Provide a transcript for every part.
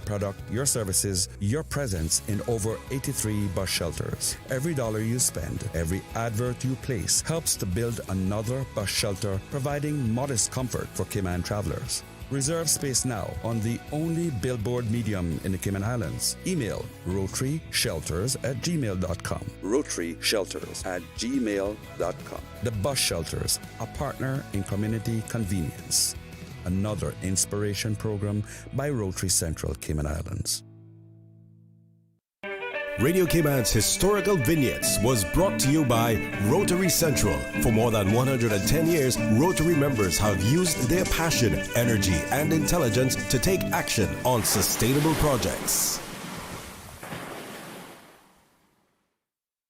product, your services, your presence in over 83 bus shelters. Every dollar you spend, every advert you place helps to build another bus shelter, providing modest comfort for Cayman travelers. Reserve space now on the only billboard medium in the Cayman Islands. Email rotaryshelters@gmail.com. rotaryshelters@gmail.com. The Bus Shelters, a partner in community convenience. Another inspiration program by Rotary Central Cayman Islands. Radio Cayman's historical vignettes was brought to you by Rotary Central. For more than 110 years, Rotary members have used their passion, energy, and intelligence to take action on sustainable projects.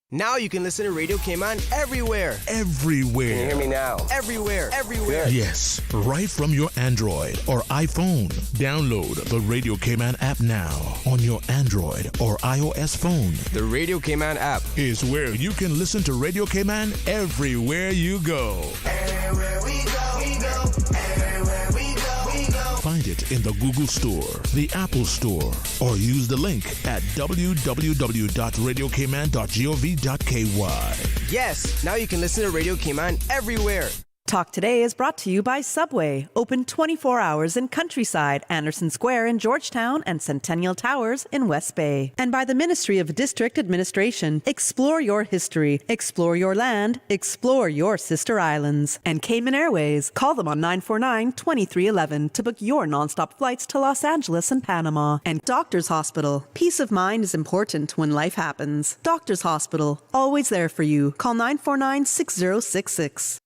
Now you can listen to Radio Cayman everywhere. Everywhere. Can you hear me now? Everywhere. Everywhere. Yes, right from your Android or iPhone. Download the Radio Cayman app now on your Android or iOS phone. The Radio Cayman app is where you can listen to Radio Cayman everywhere you go. Everywhere we go, we go. Everywhere we go, we go. Find it in the Google Store, the Apple Store, or use the link at www.radiocayman.gov.ky. Yes, now you can listen to Radio Cayman everywhere. Talk Today is brought to you by Subway, open 24 hours in Countryside, Anderson Square in Georgetown, and Centennial Towers in West Bay. And by the Ministry of District Administration. Explore your history, explore your land, explore your sister islands. And Cayman Airways. Call them on 949-2311 to book your nonstop flights to Los Angeles and Panama. And Doctors Hospital. Peace of mind is important when life happens. Doctors Hospital, always there for you. Call 949-6066.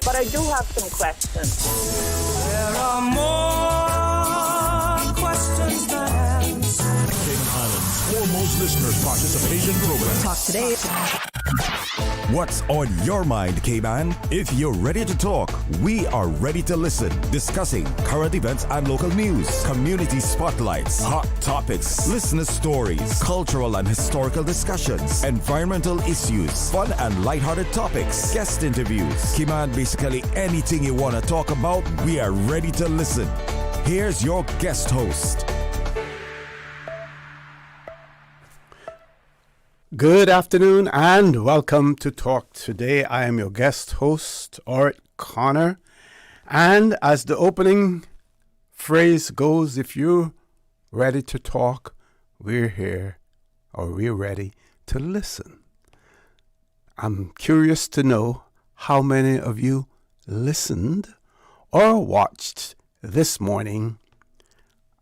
But I do have some questions. There are more questions than answers. Cayman Islands' foremost listeners participation program. Talk Today. What's on your mind, Cayman? If you're ready to talk, we are ready to listen. Discussing current events and local news, community spotlights, hot topics, listener stories, cultural and historical discussions, environmental issues, fun and lighthearted topics, guest interviews. Cayman, basically anything you want to talk about, we are ready to listen. Here's your guest host. Good afternoon and welcome to Talk Today. I am your guest host, Orrett Connor. And as the opening phrase goes, if you're ready to talk, we're here, or we're ready to listen. I'm curious to know how many of you listened or watched this morning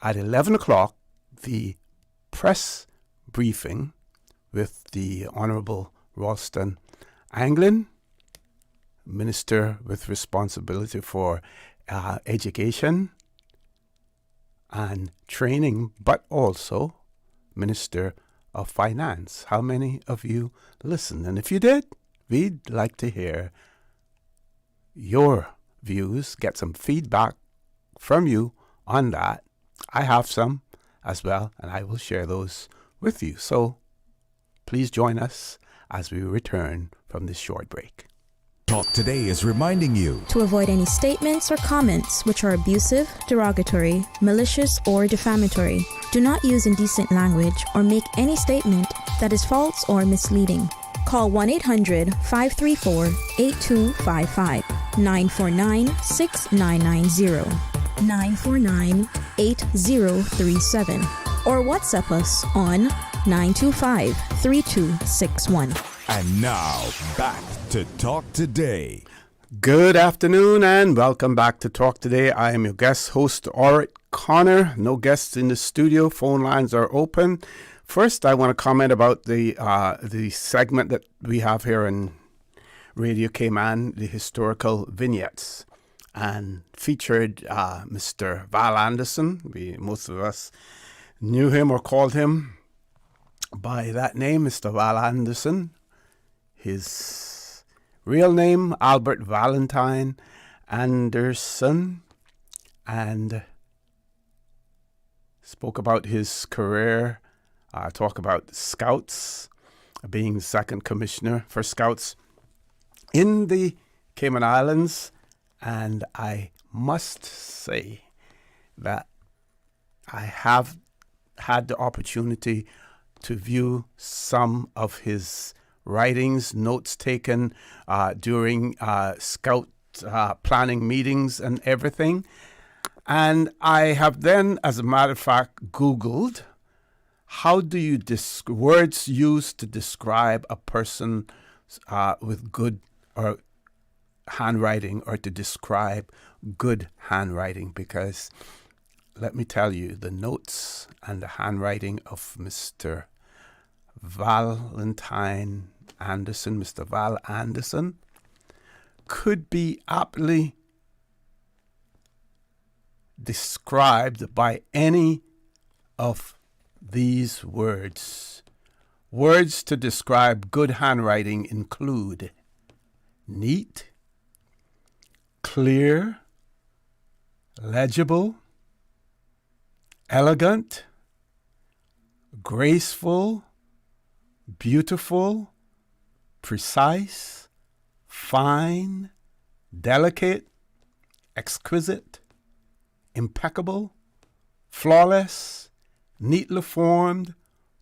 at 11 o'clock the press briefing with the Honorable Ralston Anglin, Minister with responsibility for education and training, but also Minister of Finance. How many of you listened? And if you did, we'd like to hear your views, get some feedback from you on that. I have some as well, and I will share those with you. So please join us as we return from this short break. Talk Today is reminding you to avoid any statements or comments which are abusive, derogatory, malicious, or defamatory. Do not use indecent language or make any statement that is false or misleading. Call 1-800-534-8255, 949-6990, 949-8037, or WhatsApp us on 925-3261. And now, back to Talk Today. Good afternoon and welcome back to Talk Today. I am your guest host, Orrett Connor. No guests in the studio. Phone lines are open. First, I want to comment about the segment that we have here in Radio Cayman, the historical vignettes, and featured Mr. Val Anderson. Most of us knew him or called him by that name, Mr. Val Anderson. His real name, Albert Valentine Anderson, and spoke about his career, talk about Scouts, being second commissioner for Scouts in the Cayman Islands. And I must say that I have had the opportunity to view some of his writings, notes taken during scout planning meetings and everything. And I have then, as a matter of fact, Googled how do you words used to describe a person with good or handwriting, or to describe good handwriting, because let me tell you, the notes and the handwriting of Mr. Valentine Anderson, Mr. Val Anderson, could be aptly described by any of these words. Words to describe good handwriting include neat, clear, legible, elegant, graceful, beautiful, precise, fine, delicate, exquisite, impeccable, flawless, neatly formed,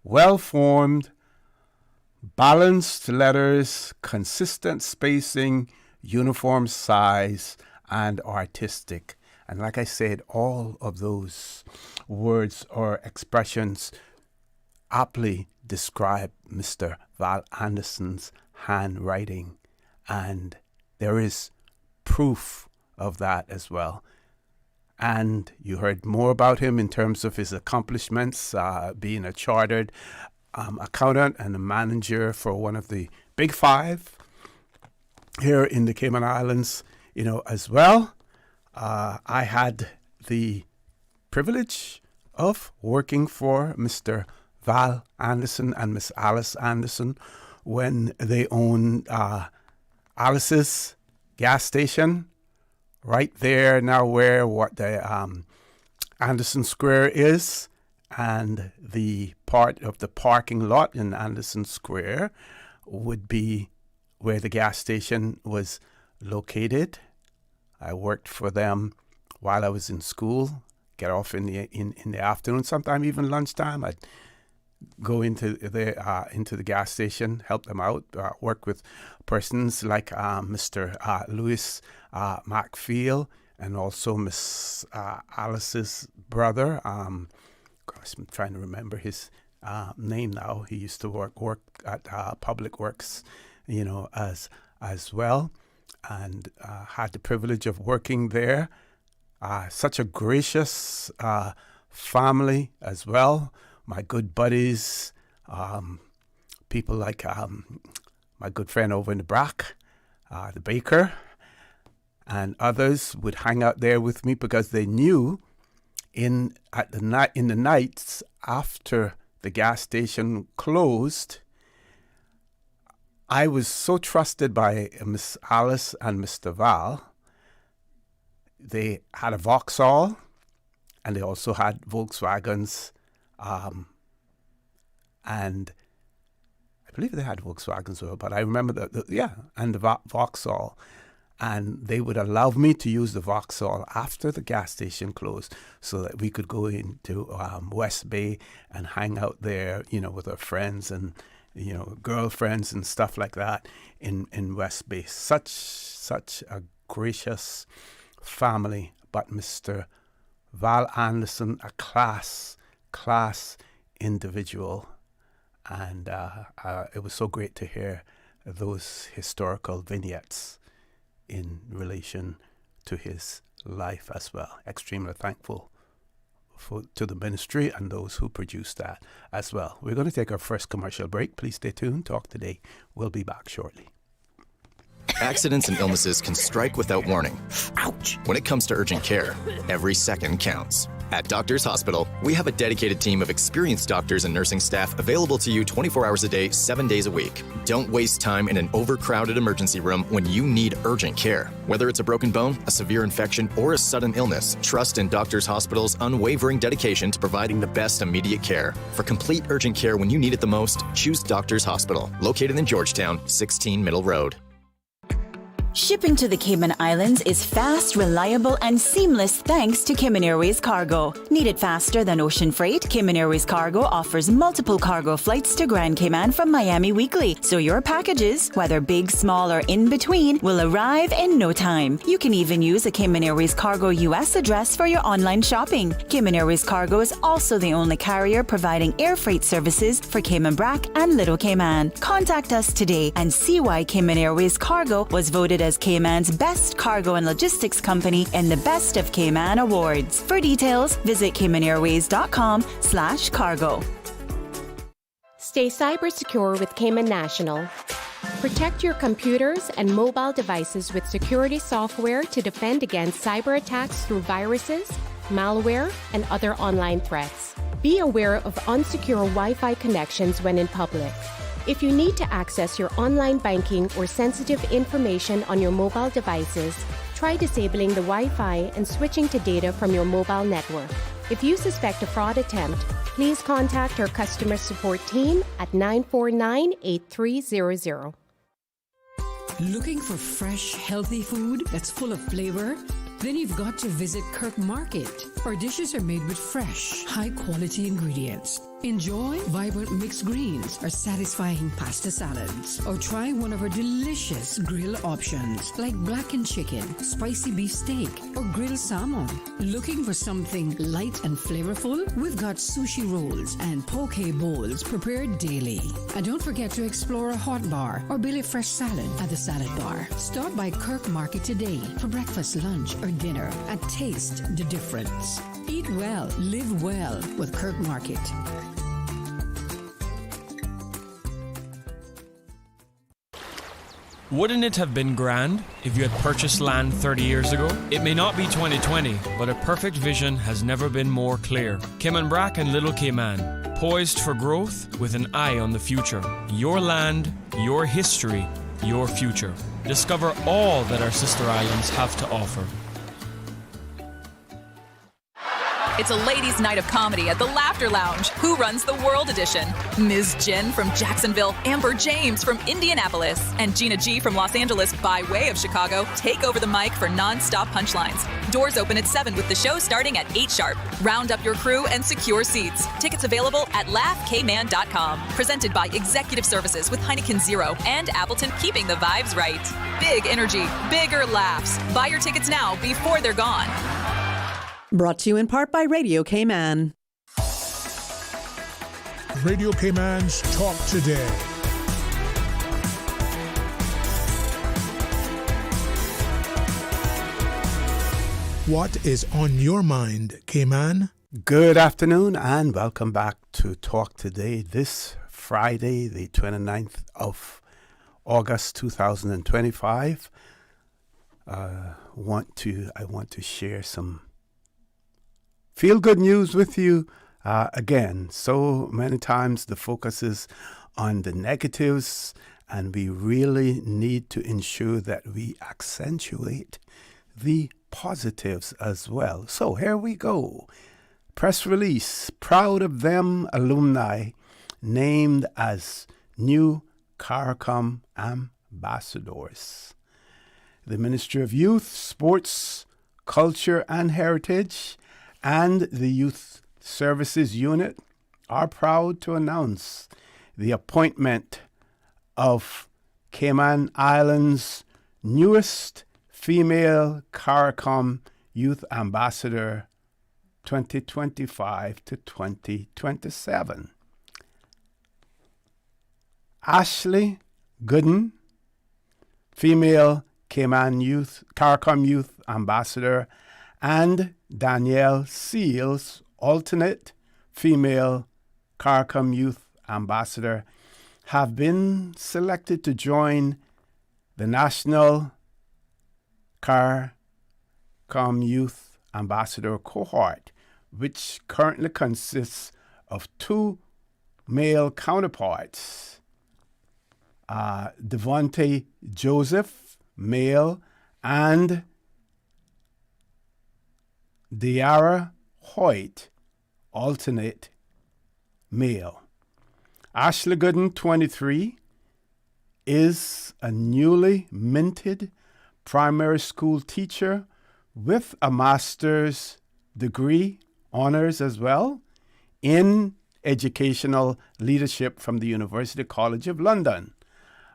well-formed, balanced letters, consistent spacing, uniform size, and artistic. And like I said, all of those words or expressions aptly describe Mr. Val Anderson's handwriting. And there is proof of that as well. And you heard more about him in terms of his accomplishments, being a chartered accountant and a manager for one of the Big Five here in the Cayman Islands, as well. I had the privilege of working for Mr. Val Anderson and Miss Alice Anderson when they owned Alice's gas station right there now where what the Anderson Square is, and the part of the parking lot in Anderson Square would be where the gas station was located. I worked for them while I was in school, get off in the afternoon, sometime even lunchtime. I'd go into the gas station, help them out, work with persons like Mr. Louis Macfield, and also Miss Alice's brother. I'm trying to remember his name now. He used to work at Public Works, as well, and had the privilege of working there. Such a gracious family as well. My good buddies, people like my good friend over in the Brac, the baker, and others would hang out there with me because they knew in the nights after the gas station closed, I was so trusted by Miss Alice and Mr. Val. They had a Vauxhall, and they also had Volkswagens. And I believe they had Volkswagens as well, but I remember and the Vauxhall. And they would allow me to use the Vauxhall after the gas station closed so that we could go into West Bay and hang out there, with our friends and, girlfriends and stuff like that in West Bay. Such a gracious family. But Mr. Val Anderson, a class individual, and it was so great to hear those historical vignettes in relation to his life as well. Extremely thankful to the ministry and those who produced that as well. We're going to take our first commercial break. Please stay tuned. Talk Today. We'll be back shortly. Accidents and illnesses can strike without warning. Ouch! When it comes to urgent care, every second counts. At Doctors Hospital, we have a dedicated team of experienced doctors and nursing staff available to you 24 hours a day, 7 days a week. Don't waste time in an overcrowded emergency room when you need urgent care. Whether it's a broken bone, a severe infection, or a sudden illness, trust in Doctors Hospital's unwavering dedication to providing the best immediate care. For complete urgent care when you need it the most, choose Doctors Hospital, located in Georgetown, 16 Middle Road. Shipping to the Cayman Islands is fast, reliable, and seamless thanks to Cayman Airways Cargo. Need it faster than ocean freight? Cayman Airways Cargo offers multiple cargo flights to Grand Cayman from Miami weekly, so your packages, whether big, small, or in between, will arrive in no time. You can even use a Cayman Airways Cargo US address for your online shopping. Cayman Airways Cargo is also the only carrier providing air freight services for Cayman Brac and Little Cayman. Contact us today and see why Cayman Airways Cargo was voted as Cayman's best cargo and logistics company in the Best of Cayman Awards. For details, visit caymanairways.com/cargo. Stay cyber secure with Cayman National. Protect your computers and mobile devices with security software to defend against cyber attacks through viruses, malware, and other online threats. Be aware of unsecure Wi-Fi connections when in public. If you need to access your online banking or sensitive information on your mobile devices, try disabling the Wi-Fi and switching to data from your mobile network. If you suspect a fraud attempt, please contact our customer support team at 949-8300. Looking for fresh, healthy food that's full of flavor? Then you've got to visit Kirk Market. Our dishes are made with fresh, high-quality ingredients. Enjoy vibrant mixed greens or satisfying pasta salads. Or try one of our delicious grill options like blackened chicken, spicy beef steak, or grilled salmon. Looking for something light and flavorful? We've got sushi rolls and poke bowls prepared daily. And don't forget to explore a hot bar or Billy Fresh salad at the salad bar. Stop by Kirk Market today for breakfast, lunch, or dinner and taste the difference. Eat well, live well with Kirk Market. Wouldn't it have been grand if you had purchased land 30 years ago? It may not be 2020, but a perfect vision has never been more clear. Cayman Brac and Little Cayman, poised for growth with an eye on the future. Your land, your history, your future. Discover all that our sister islands have to offer. It's a ladies' night of comedy at the Laughter Lounge. Who runs the World Edition? Ms. Jen from Jacksonville, Amber James from Indianapolis, and Gina G from Los Angeles by way of Chicago take over the mic for non-stop punchlines. Doors open at 7 with the show starting at 8 sharp. Round up your crew and secure seats. Tickets available at laughcayman.com. Presented by Executive Services with Heineken Zero and Appleton, keeping the vibes right. Big energy, bigger laughs. Buy your tickets now before they're gone. Brought to you in part by Radio Cayman. Radio Cayman's Talk Today. What is on your mind, Cayman? Good afternoon and welcome back to Talk Today this Friday, the 29th of August 2025. I want to share some feel good news with you. Again, so many times the focus is on the negatives, and we really need to ensure that we accentuate the positives as well. So here we go. Press release. Proud of them alumni named as new CARICOM ambassadors. The Ministry of Youth, Sports, Culture and Heritage and the Youth Services Unit are proud to announce the appointment of Cayman Islands' newest female CARICOM Youth Ambassador 2025 to 2027. Ashley Gooden, female CARICOM Youth Ambassador, and Danielle Seales, alternate female CARICOM Youth Ambassador, have been selected to join the National CARICOM Youth Ambassador cohort, which currently consists of 2 male counterparts, Devontae Joseph, male, and Deara Hoyt, alternate male. Ashley Gooden, 23, is a newly minted primary school teacher with a master's degree, honors as well, in educational leadership from the University College of London.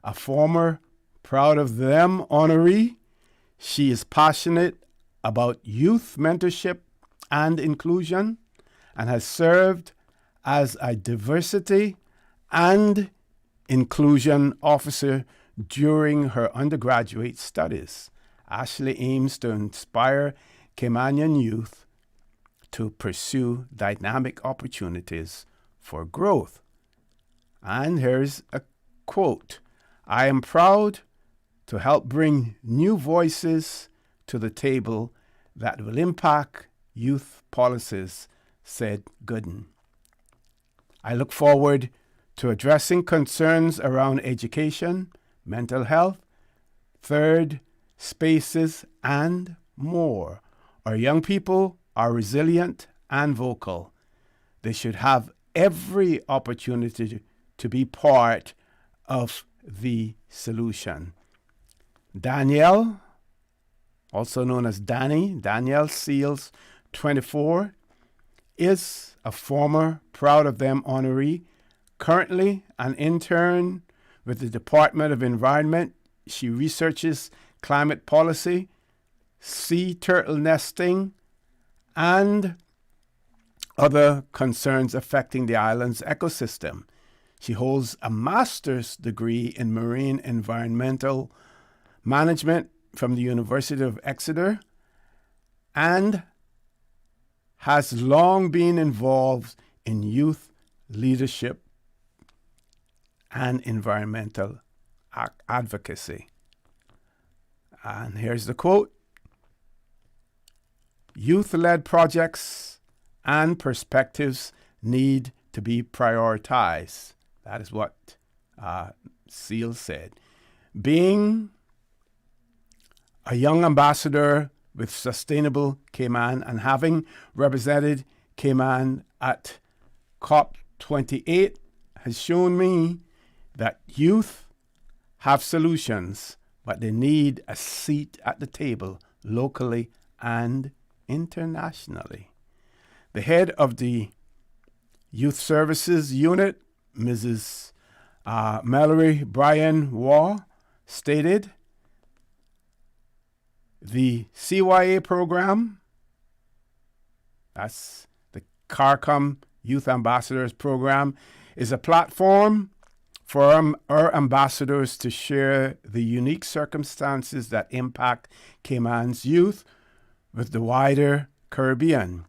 A former Proud of Them honoree, she is passionate about youth mentorship and inclusion and has served as a diversity and inclusion officer during her undergraduate studies. Ashley aims to inspire Caymanian youth to pursue dynamic opportunities for growth. And here's a quote. I am proud to help bring new voices to the table that will impact youth policies, said Gooden. I look forward to addressing concerns around education, mental health, third spaces, and more. Our young people are resilient and vocal. They should have every opportunity to be part of the solution. Danielle, also known as Danielle Seales, 24, is a former Proud of Them honoree, currently an intern with the Department of Environment. She researches climate policy, sea turtle nesting, and other concerns affecting the island's ecosystem. She holds a master's degree in marine environmental management from the University of Exeter and has long been involved in youth leadership and environmental advocacy. And here's the quote. Youth-led projects and perspectives need to be prioritized. That is what Seales said. Being a young ambassador with Sustainable Cayman and having represented Cayman at COP28 has shown me that youth have solutions, but they need a seat at the table locally and internationally. The head of the Youth Services Unit, Mrs. Mallory Bryan Waugh, stated, the CYA program, that's the CARICOM Youth Ambassadors program, is a platform for our ambassadors to share the unique circumstances that impact Cayman's youth with the wider Caribbean.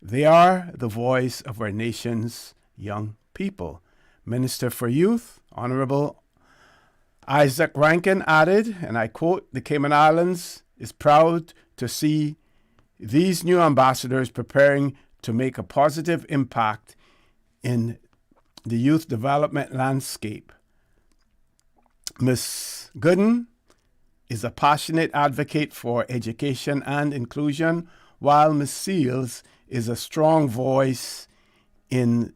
They are the voice of our nation's young people. Minister for Youth, Honorable Isaac Rankin added, and I quote, the Cayman Islands is proud to see these new ambassadors preparing to make a positive impact in the youth development landscape. Ms. Gooden is a passionate advocate for education and inclusion, while Ms. Seales is a strong voice in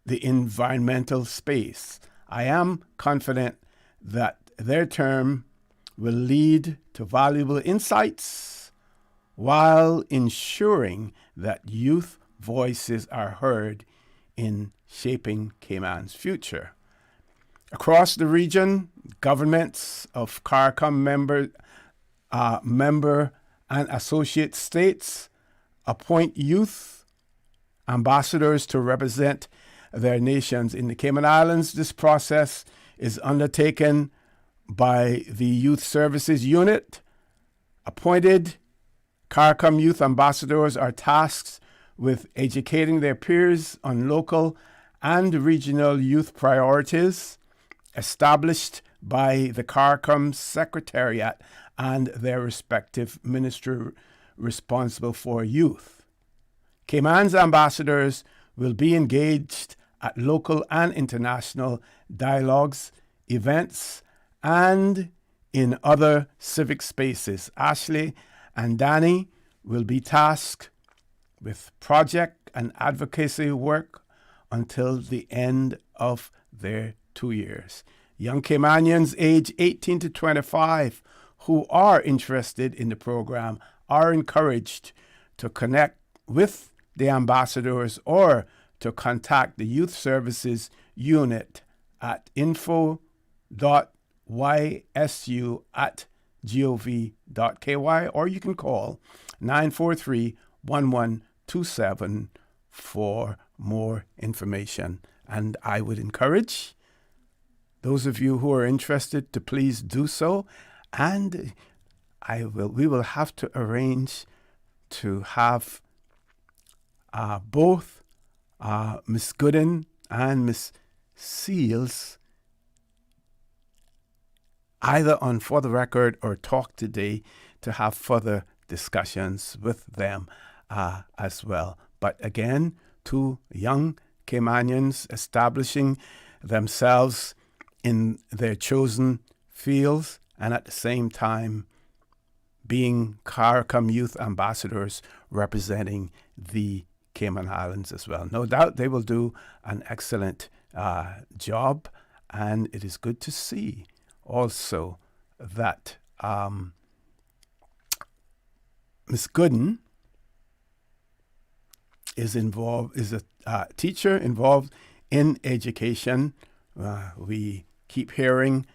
the environmental space. I am confident that their term will lead to valuable insights while ensuring that youth voices are heard in shaping Cayman's future. Across the region, governments of CARICOM member and associate states appoint youth ambassadors to represent their nations. In the Cayman Islands, this process is undertaken by the Youth Services Unit. Appointed CARICOM Youth Ambassadors are tasked with educating their peers on local and regional youth priorities established by the CARICOM Secretariat and their respective ministry responsible for youth. Cayman's ambassadors will be engaged at local and international dialogues, events, and in other civic spaces. Ashley and Danny will be tasked with project and advocacy work until the end of their 2 years. Young Caymanians aged 18 to 25 who are interested in the program are encouraged to connect with the ambassadors or to contact the Youth Services Unit at info.ysu@gov.ky, or you can call 943-1127 for more information. And I would encourage those of you who are interested to please do so. And we will have to arrange to have both Miss Gooden and Miss Seales either on For the Record or Talk Today to have further discussions with them as well. But again, two young Caymanians establishing themselves in their chosen fields and at the same time being CARICOM Youth Ambassadors representing the Cayman Islands as well. No doubt they will do an excellent job, and it is good to see also that Miss Gooden is a teacher involved in education. We keep hearing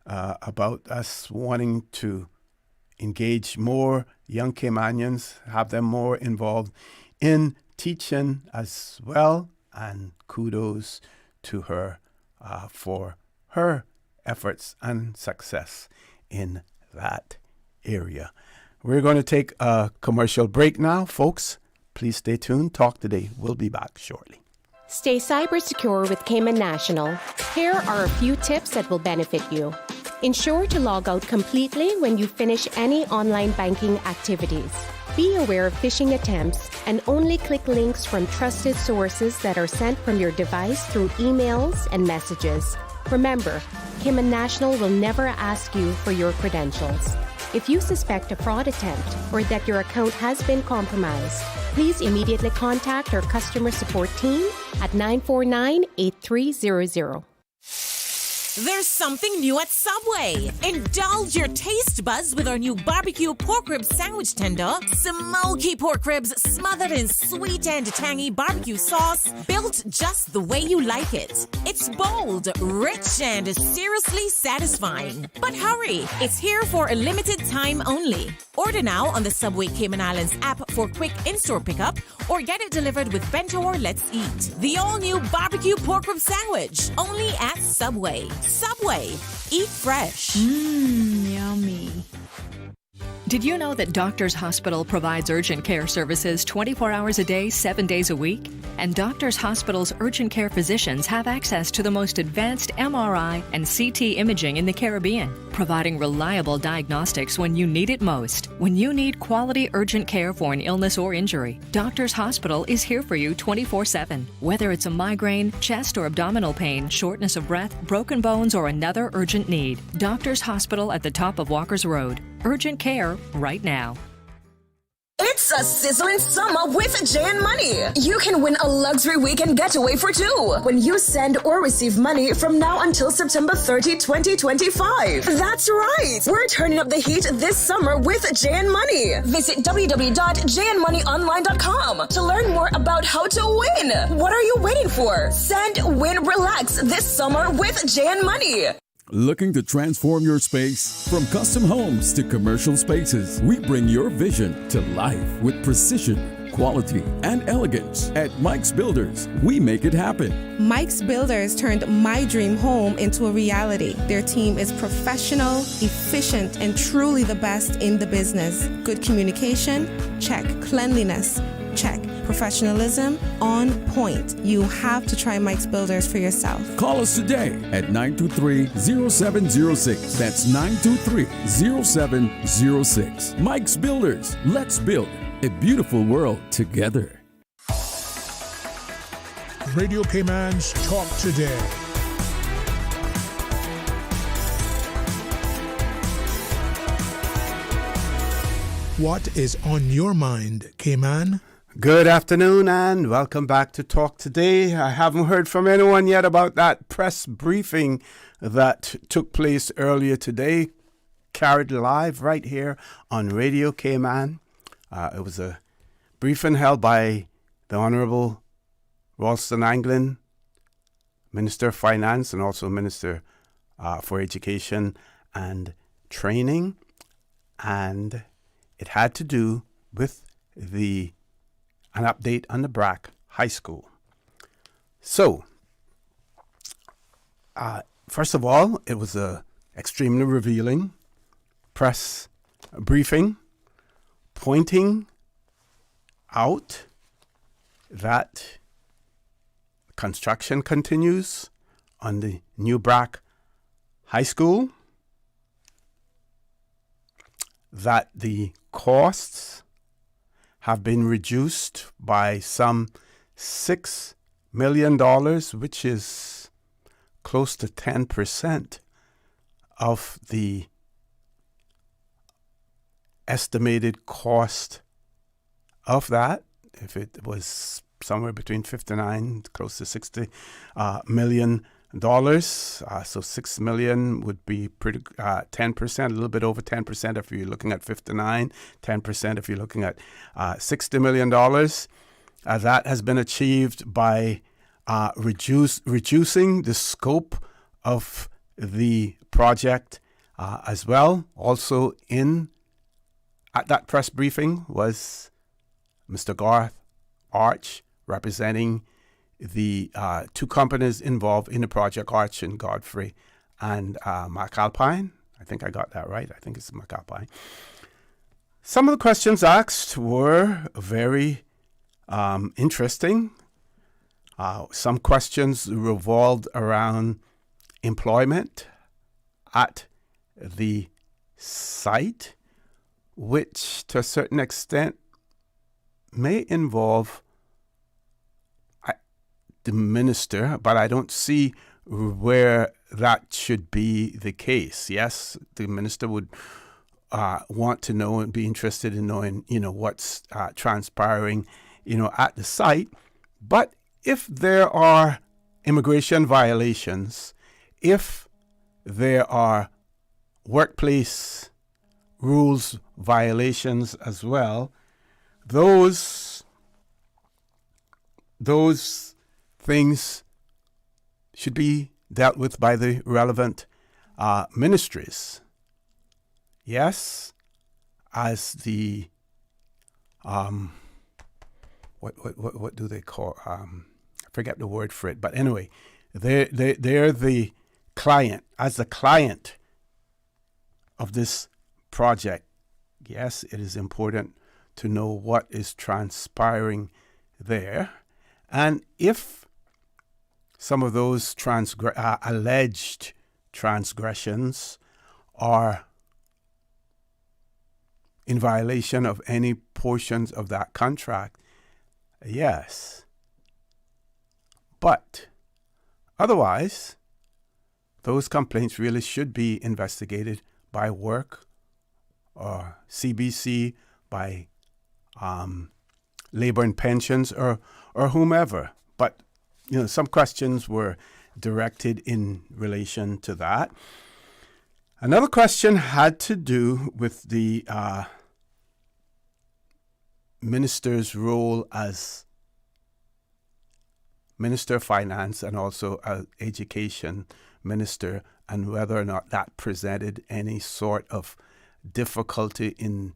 about us wanting to engage more young Caymanians, have them more involved in teaching as well, and kudos to her for her efforts and success in that area. We're going to take a commercial break now, folks. Please stay tuned. Talk Today. We'll be back shortly. Stay cyber secure with Cayman National. Here are a few tips that will benefit you. Ensure to log out completely when you finish any online banking activities. Be aware of phishing attempts and only click links from trusted sources that are sent from your device through emails and messages. Remember, Cayman National will never ask you for your credentials. If you suspect a fraud attempt or that your account has been compromised, please immediately contact our customer support team at 949-8300. There's something new at Subway. Indulge your taste buds with our new barbecue pork rib sandwich tender. Smoky pork ribs smothered in sweet and tangy barbecue sauce, built just the way you like it. It's bold, rich, and seriously satisfying. But hurry, it's here for a limited time only. Order now on the Subway Cayman Islands app for quick in-store pickup, or get it delivered with Bento or Let's Eat. The all-new barbecue pork rib sandwich, only at Subway. Subway. Eat fresh. Yummy. Did you know that Doctors Hospital provides urgent care services 24 hours a day, 7 days a week? And Doctors Hospital's urgent care physicians have access to the most advanced MRI and CT imaging in the Caribbean, providing reliable diagnostics when you need it most. When you need quality urgent care for an illness or injury, Doctors Hospital is here for you 24/7. Whether it's a migraine, chest or abdominal pain, shortness of breath, broken bones, or another urgent need, Doctors Hospital at the top of Walker's Road. Urgent care right now. It's a sizzling summer with JN Money. You can win a luxury weekend getaway for two when you send or receive money from now until September 30, 2025. That's right. We're turning up the heat this summer with JN Money. Visit www.jnmoneyonline.com to learn more about how to win. What are you waiting for? Send, win, relax this summer with JN Money. Looking to transform your space? From custom homes to commercial spaces, we bring your vision to life with precision, quality, and elegance. At Mike's Builders, we make it happen. Mike's Builders turned my dream home into a reality. Their team is professional, efficient, and truly the best in the business. Good communication? Check. Cleanliness? Check. Professionalism? On point. You have to try Mike's Builders for yourself. Call us today at 923-0706. That's 923-0706. Mike's Builders. Let's build a beautiful world together. Radio Cayman's Talk Today. What is on your mind, Cayman? Good afternoon and welcome back to Talk Today. I haven't heard from anyone yet about that press briefing that took place earlier today. carried live right here on Radio Cayman. It was a briefing held by the Honourable Ralston Anglin, Minister of Finance and also Minister for Education and Training. And it had to do with an update on the Brac High School. So, first of all, it was a extremely revealing press briefing pointing out that construction continues on the new Brac High School, that the costs have been reduced by some $6 million, which is close to 10% of the estimated cost of that. If it was somewhere between 59, close to $60 million, so 6 million would be pretty 10%, a little bit over 10% if you're looking at 59, 10% if you're looking at $60 million. That has been achieved by reducing the scope of the project as well. Also at that press briefing was Mr. Garth Arch, representing the two companies involved in the project, Arch and Godfrey and McAlpine. I think I got that right. I think it's McAlpine. Some of the questions asked were very interesting. Some questions revolved around employment at the site, which to a certain extent may involve the minister, but I don't see where that should be the case. Yes, the minister would want to know and be interested in knowing, what's transpiring, at the site. But if there are immigration violations, if there are workplace rules violations as well, those things should be dealt with by the relevant ministries. Yes, as the what do they call? I forget the word for it. But anyway, they're the client, as the client of this project. Yes, it is important to know what is transpiring there, and if some of those alleged transgressions are in violation of any portions of that contract, yes. But otherwise, those complaints really should be investigated by work or CBC, by labor and pensions, or whomever. But some questions were directed in relation to that. Another question had to do with the minister's role as Minister of Finance and also as Education Minister, and whether or not that presented any sort of difficulty in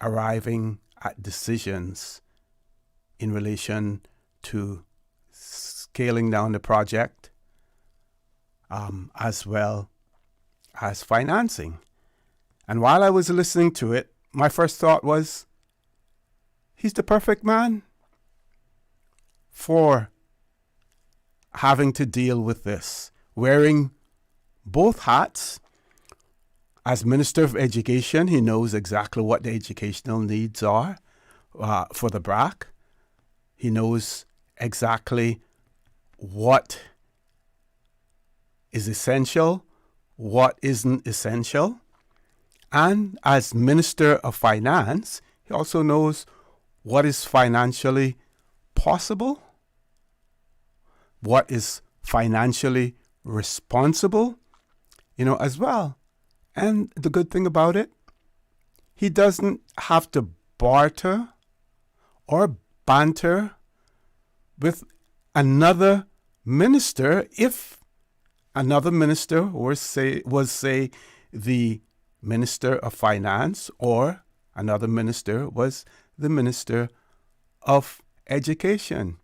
arriving at decisions in relation to scaling down the project, as well as financing. And while I was listening to it, my first thought was, he's the perfect man for having to deal with this, wearing both hats. As Minister of Education, he knows exactly what the educational needs are for the Brac. He knows exactly what is essential, what isn't essential. And as Minister of Finance, he also knows what is financially possible, what is financially responsible, as well. And the good thing about it, he doesn't have to barter or banter with another minister if another minister was say the Minister of Finance, or another minister was the Minister of Education.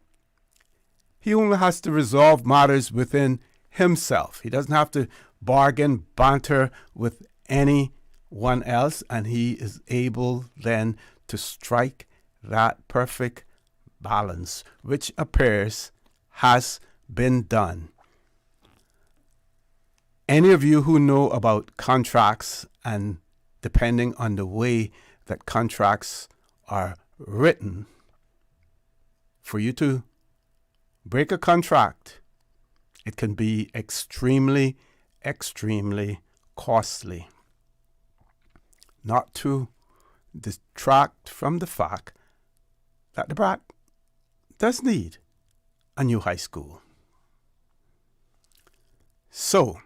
He only has to resolve matters within himself. He doesn't have to bargain, banter with anyone else, and he is able then to strike that perfect balance, which appears has been done. Any of you who know about contracts, and depending on the way that contracts are written, for you to break a contract, it can be extremely, extremely costly. Not to detract from the fact that the Brac does need a new high school. So,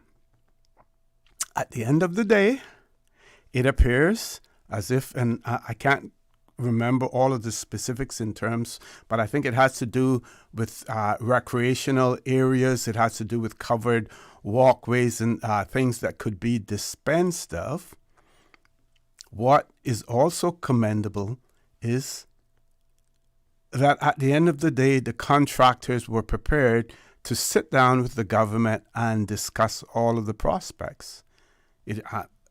at the end of the day, it appears as if, and I can't remember all of the specifics in terms, but I think it has to do with recreational areas. It has to do with covered walkways and things that could be dispensed of. What is also commendable is that at the end of the day, the contractors were prepared to sit down with the government and discuss all of the prospects.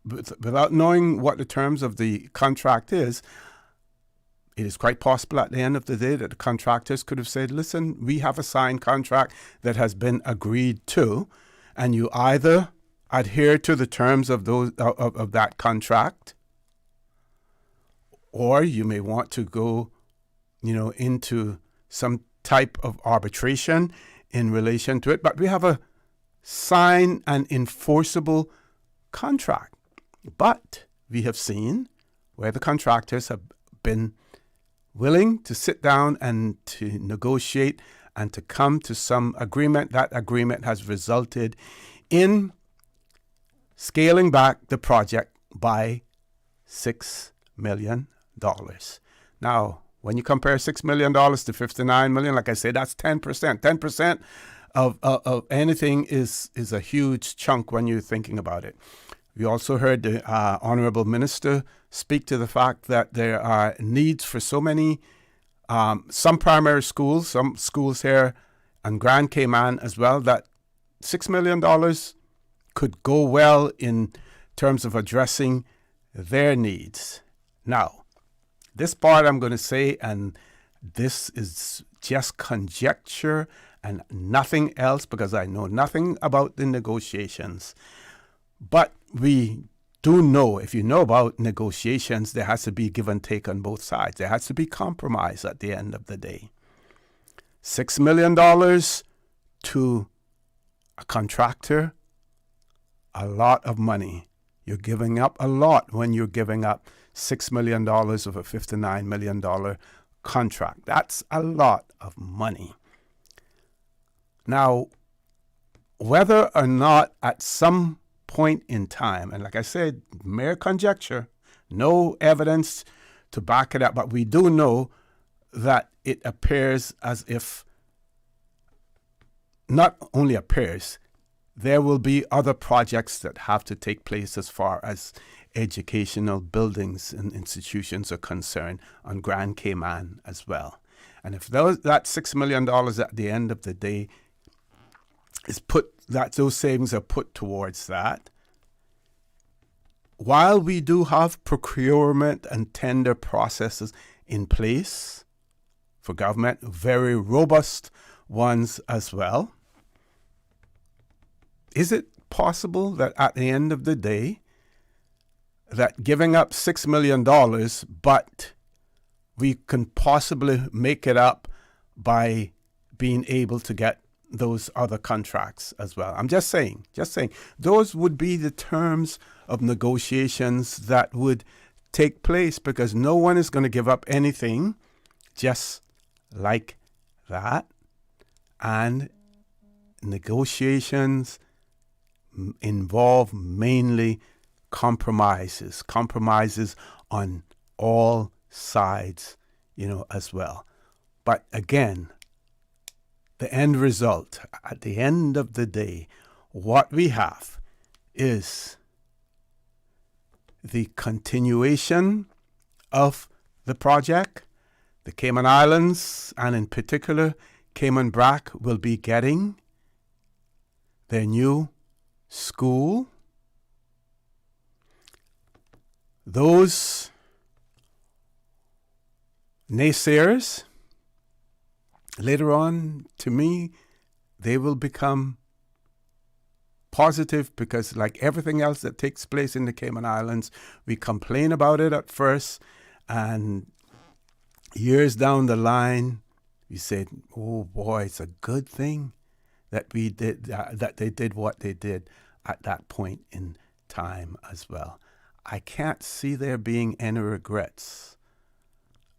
Without knowing what the terms of the contract is, it is quite possible at the end of the day that the contractors could have said, listen, we have a signed contract that has been agreed to, and you either adhere to the terms of that contract, or you may want to go, into some type of arbitration in relation to it. But we have a signed and enforceable contract. But we have seen where the contractors have been willing to sit down and to negotiate and to come to some agreement. That agreement has resulted in scaling back the project by $6 million. Now, when you compare $6 million to $59 million, like I say, that's 10%. 10% of anything is a huge chunk when you're thinking about it. We also heard the Honorable Minister speak to the fact that there are needs for so many, some primary schools, some schools here on Grand Cayman as well, that $6 million could go well in terms of addressing their needs. Now, this part I'm going to say, and this is just conjecture and nothing else because I know nothing about the negotiations. But we do know, if you know about negotiations, there has to be give and take on both sides. There has to be compromise at the end of the day. $6 million to a contractor, a lot of money. You're giving up a lot when you're giving up $6 million of a $59 million contract. That's a lot of money. Now, whether or not at some point in time, and like I said, mere conjecture, no evidence to back it up, but we do know that it appears as if, not only appears, there will be other projects that have to take place as far as educational buildings and institutions are concerned on Grand Cayman as well. And if that $6 million at the end of the day is those savings are put towards that, while we do have procurement and tender processes in place for government, very robust ones as well, is it possible that at the end of the day, that giving up $6 million, but we can possibly make it up by being able to get those other contracts as well? I'm just saying, those would be the terms of negotiations that would take place, because no one is going to give up anything just like that. And negotiations involve mainly compromises on all sides, as well. But again, the end result, at the end of the day, what we have is the continuation of the project. The Cayman Islands, and in particular, Cayman Brac, will be getting their new school. Those naysayers, later on, to me, they will become positive, because like everything else that takes place in the Cayman Islands, we complain about it at first, and years down the line, we said, oh boy, it's a good thing that we did that they did what they did at that point in time as well. I can't see there being any regrets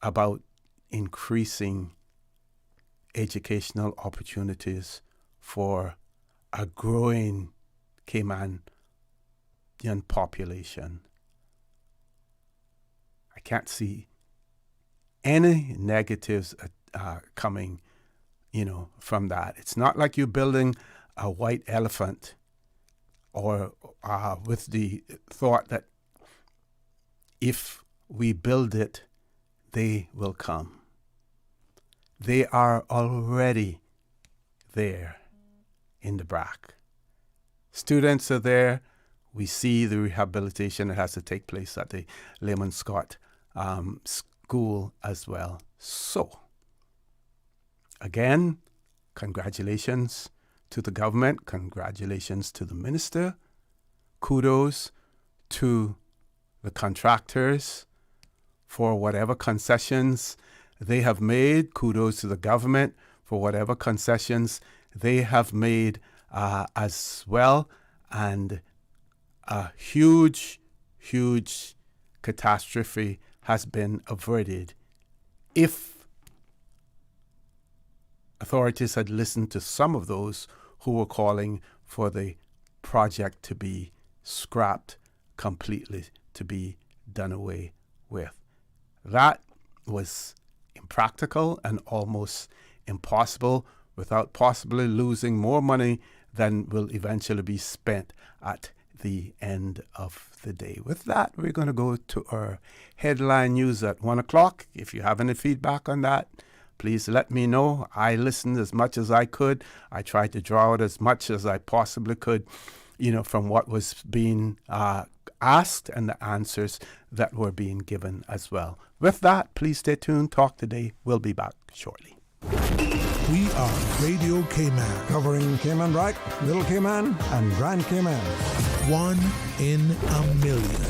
about increasing educational opportunities for a growing Caymanian population. I can't see any negatives coming, from that. It's not like you're building a white elephant, or with the thought that if we build it, they will come. They are already there in the Brac. Students are there. We see the rehabilitation that has to take place at the Lehman Scott school as well. So, again, congratulations to the government. Congratulations to the minister. Kudos to the contractors for whatever concessions they have made. Kudos to the government for whatever concessions they have made as well. And a huge, huge catastrophe has been averted if authorities had listened to some of those who were calling for the project to be scrapped completely, to be done away with. That was impractical and almost impossible, without possibly losing more money than will eventually be spent at the end of the day. With that, we're going to go to our headline news at 1 o'clock. If you have any feedback on that, please let me know. I listened as much as I could. I tried to draw out as much as I possibly could, from what was being asked and the answers that were being given as well. With that, please stay tuned. Talk Today. We'll be back shortly. We are Radio Cayman, covering Cayman Brac, Little Cayman, and Grand Cayman. One in a million.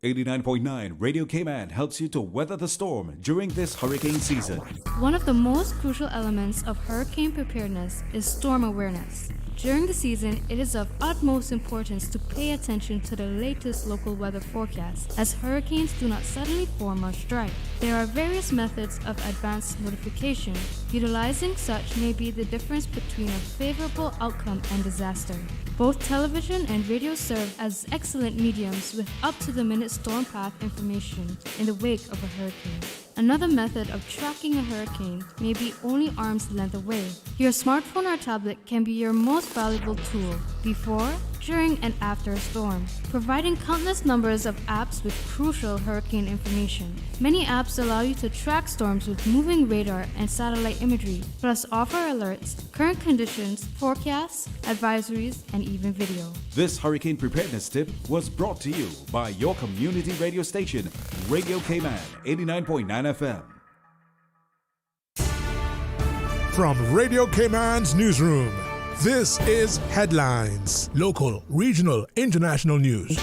89.9 Radio Cayman helps you to weather the storm during this hurricane season. One of the most crucial elements of hurricane preparedness is storm awareness. During the season, it is of utmost importance to pay attention to the latest local weather forecast, as hurricanes do not suddenly form or strike. There are various methods of advanced notification. Utilizing such may be the difference between a favorable outcome and disaster. Both television and radio serve as excellent mediums with up-to-the-minute storm path information in the wake of a hurricane. Another method of tracking a hurricane may be only arm's length away. Your smartphone or tablet can be your most valuable tool before, during, and after a storm, providing countless numbers of apps with crucial hurricane information. Many apps allow you to track storms with moving radar and satellite imagery, plus offer alerts, current conditions, forecasts, advisories, and even video. This hurricane preparedness tip was brought to you by your community radio station, Radio Cayman, 89.9 FM. From Radio Cayman's newsroom, this is Headlines. Local, regional, international news.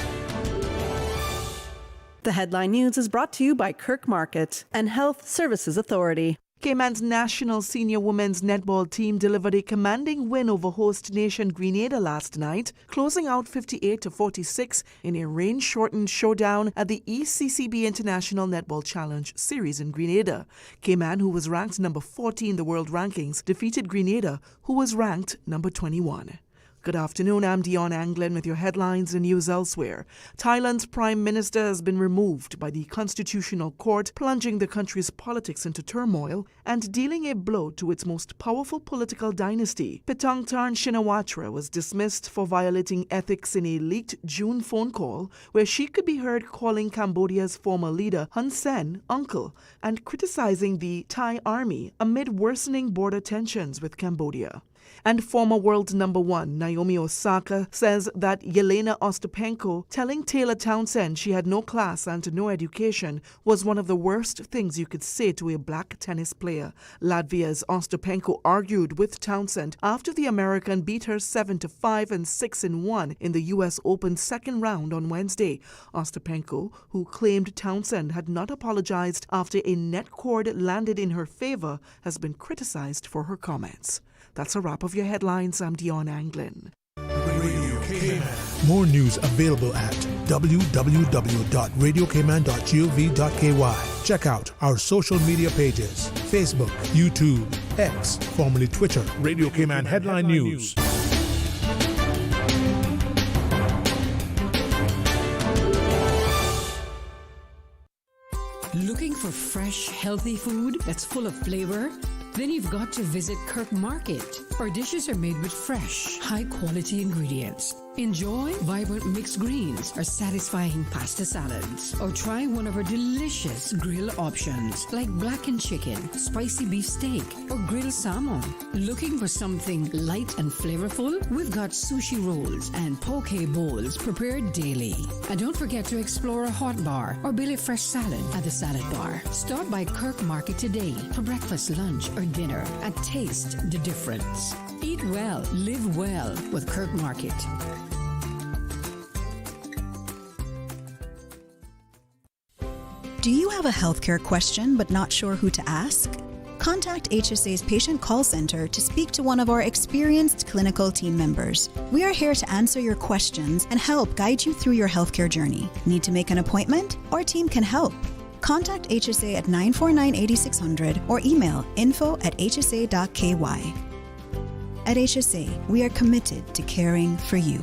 The Headline News is brought to you by Kirk Market and Health Services Authority. Cayman's national senior women's netball team delivered a commanding win over host nation Grenada last night, closing out 58-46 in a rain-shortened showdown at the ECCB International Netball Challenge Series in Grenada. Cayman, who was ranked number 40 in the world rankings, defeated Grenada, who was ranked number 21. Good afternoon, I'm Dion Anglin with your headlines and news elsewhere. Thailand's Prime Minister has been removed by the Constitutional Court, plunging the country's politics into turmoil and dealing a blow to its most powerful political dynasty. Pitongtarn Shinawatra was dismissed for violating ethics in a leaked June phone call where she could be heard calling Cambodia's former leader Hun Sen uncle and criticizing the Thai army amid worsening border tensions with Cambodia. And former world number one Naomi Osaka says that Yelena Ostapenko telling Taylor Townsend she had no class and no education was one of the worst things you could say to a black tennis player. Latvia's Ostapenko argued with Townsend after the American beat her 7-5 and 6-1 in the U.S. Open second round on Wednesday. Ostapenko, who claimed Townsend had not apologized after a net cord landed in her favor, has been criticized for her comments. That's a wrap of your headlines. I'm Dion Anglin. Radio Cayman. More news available at www.radiocayman.gov.ky. Check out our social media pages: Facebook, YouTube, X, formerly Twitter. Radio Cayman Headline News. Looking for fresh, healthy food that's full of flavor? Then you've got to visit Kirk Market. Our dishes are made with fresh, high-quality ingredients. Enjoy vibrant mixed greens or satisfying pasta salads. Or try one of our delicious grill options like blackened chicken, spicy beef steak, or grilled salmon. Looking for something light and flavorful? We've got sushi rolls and poke bowls prepared daily. And don't forget to explore a hot bar or Billy Fresh salad at the salad bar. Stop by Kirk Market today for breakfast, lunch, or dinner and taste the difference. Eat well, live well with Kirk Market. Do you have a healthcare question but not sure who to ask? Contact HSA's Patient Call Center to speak to one of our experienced clinical team members. We are here to answer your questions and help guide you through your healthcare journey. Need to make an appointment? Our team can help. Contact HSA at 949-8600 or email info@hsa.ky. At HSA, we are committed to caring for you.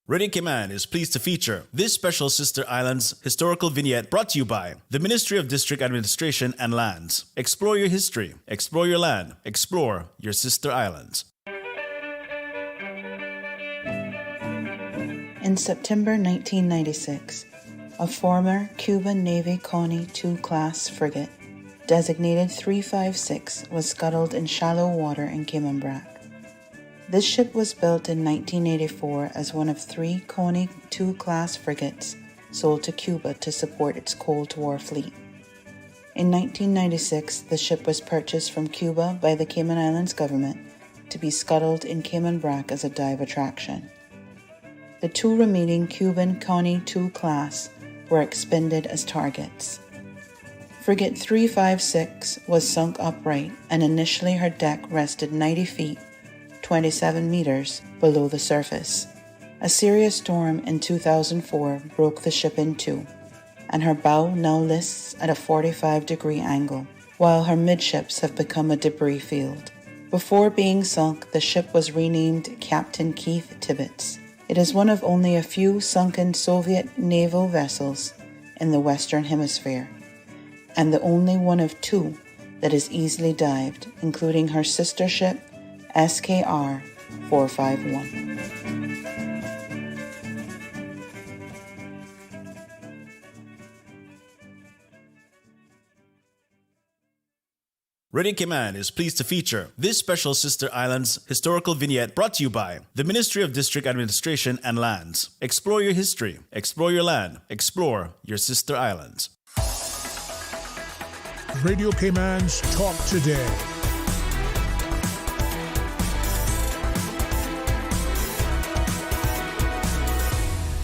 Radio Cayman is pleased to feature this special Sister Islands historical vignette brought to you by the Ministry of District Administration and Lands. Explore your history, explore your land, explore your Sister Islands. In September 1996, a former Cuban Navy Coney II class frigate, designated 356, was scuttled in shallow water in Cayman Brac. This ship was built in 1984 as one of 3 Coney II class frigates sold to Cuba to support its Cold War fleet. In 1996, the ship was purchased from Cuba by the Cayman Islands government to be scuttled in Cayman Brac as a dive attraction. The 2 remaining Cuban Coney II class were expended as targets. Frigate 356 was sunk upright, and initially her deck rested 90 feet, 27 meters below the surface. A serious storm in 2004 broke the ship in two, and her bow now lists at a 45-degree angle, while her midships have become a debris field. Before being sunk, the ship was renamed Captain Keith Tibbets. It is one of only a few sunken Soviet naval vessels in the Western Hemisphere, and the only one of 2 that is easily dived, including her sister ship, SKR 451. Radio Cayman is pleased to feature this special Sister Islands historical vignette brought to you by the Ministry of District Administration and Lands. Explore your history, explore your land, explore your Sister Islands. Radio Cayman's Talk Today.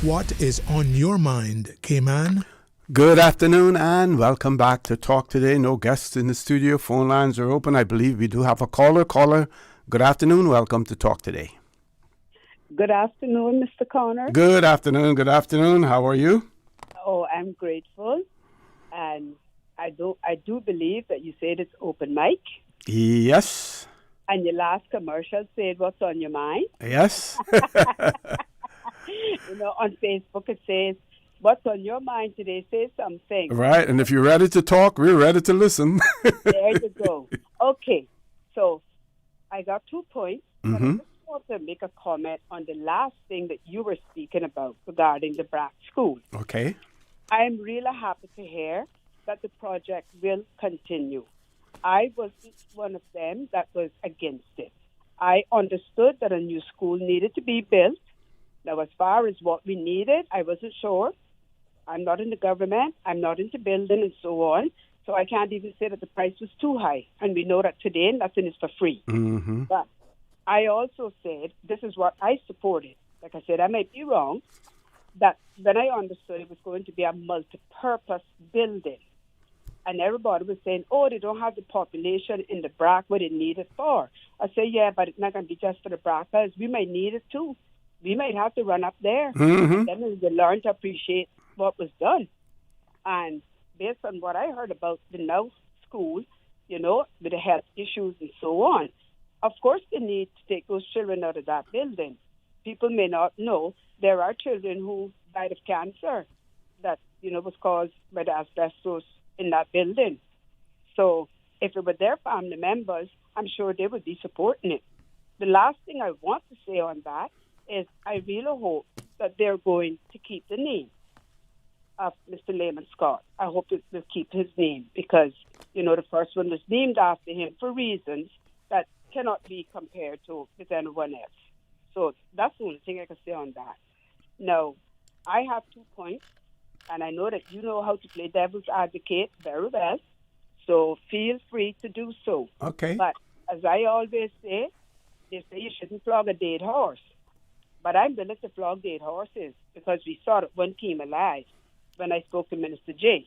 What is on your mind, Cayman? Good afternoon and welcome back to Talk Today. No guests in the studio. Phone lines are open. I believe we do have a caller. Good afternoon. Welcome to Talk Today. Good afternoon, Mr. Connor. Good afternoon. How are you? Oh, I'm grateful. And I do believe that you said it's open mic. Yes. And your last commercial said, "What's on your mind?" Yes. On Facebook it says, "What's on your mind today? Say something." Right, and if you're ready to talk, we're ready to listen. There you go. Okay, so I got 2 points, but I just want to make a comment on the last thing that you were speaking about regarding the Brac School. Okay. I'm really happy to hear that the project will continue. I was one of them that was against it. I understood that a new school needed to be built. Now, as far as what we needed, I wasn't sure. I'm not in the government. I'm not into building and so on. So I can't even say that the price was too high. And we know that today nothing is for free. Mm-hmm. But I also said, this is what I supported. Like I said, I might be wrong. That when I understood it was going to be a multi-purpose building. And everybody was saying, oh, they don't have the population in the Brac what they need it for. I say, yeah, but it's not going to be just for the Brackers. We might need it too. We might have to run up there. Mm-hmm. And then we learn to appreciate what was done. And based on what I heard about the now school, with the health issues and so on, of course they need to take those children out of that building. People may not know there are children who died of cancer that, was caused by the asbestos in that building. So if it were their family members, I'm sure they would be supporting it. The last thing I want to say on that is I really hope that they're going to keep the name of Mr. Lehman Scott. I hope that they'll keep his name because, the first one was named after him for reasons that cannot be compared to with anyone else. So that's the only thing I can say on that. Now, I have 2 points, and I know that you know how to play devil's advocate very well, so feel free to do so. Okay. But as I always say, they say you shouldn't flog a dead horse. But I'm willing to flog dead horses because we saw that one came alive when I spoke to Minister J.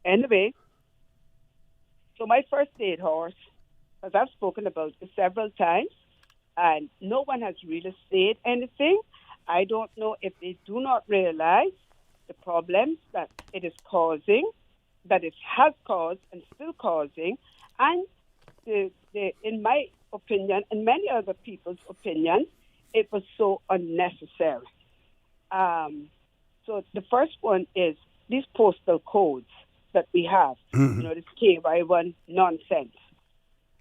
Anyway, so my first dead horse, as I've spoken about it several times, and no one has really said anything. I don't know if they do not realize the problems that it is causing, that it has caused and still causing, and in my opinion, and many other people's opinion, it was so unnecessary. So the first one is these postal codes that we have, this KY1 nonsense.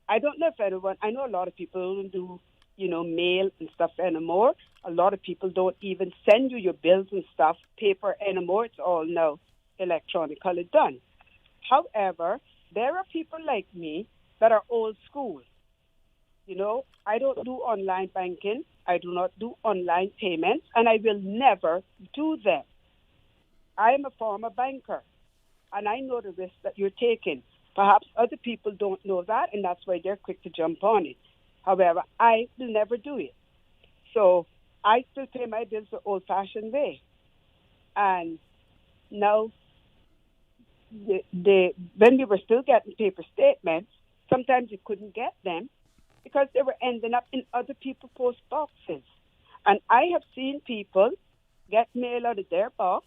I don't know if anyone, I know a lot of people don't do, mail and stuff anymore. A lot of people don't even send you your bills and stuff, paper anymore. It's all now electronically done. However, there are people like me that are old school. I don't do online banking. I do not do online payments, and I will never do them. I am a former banker, and I know the risk that you're taking. Perhaps other people don't know that, and that's why they're quick to jump on it. However, I will never do it. So I still pay my bills the old-fashioned way. And now, when we were still getting paper statements, sometimes you couldn't get them because they were ending up in other people's post boxes. And I have seen people get mail out of their box,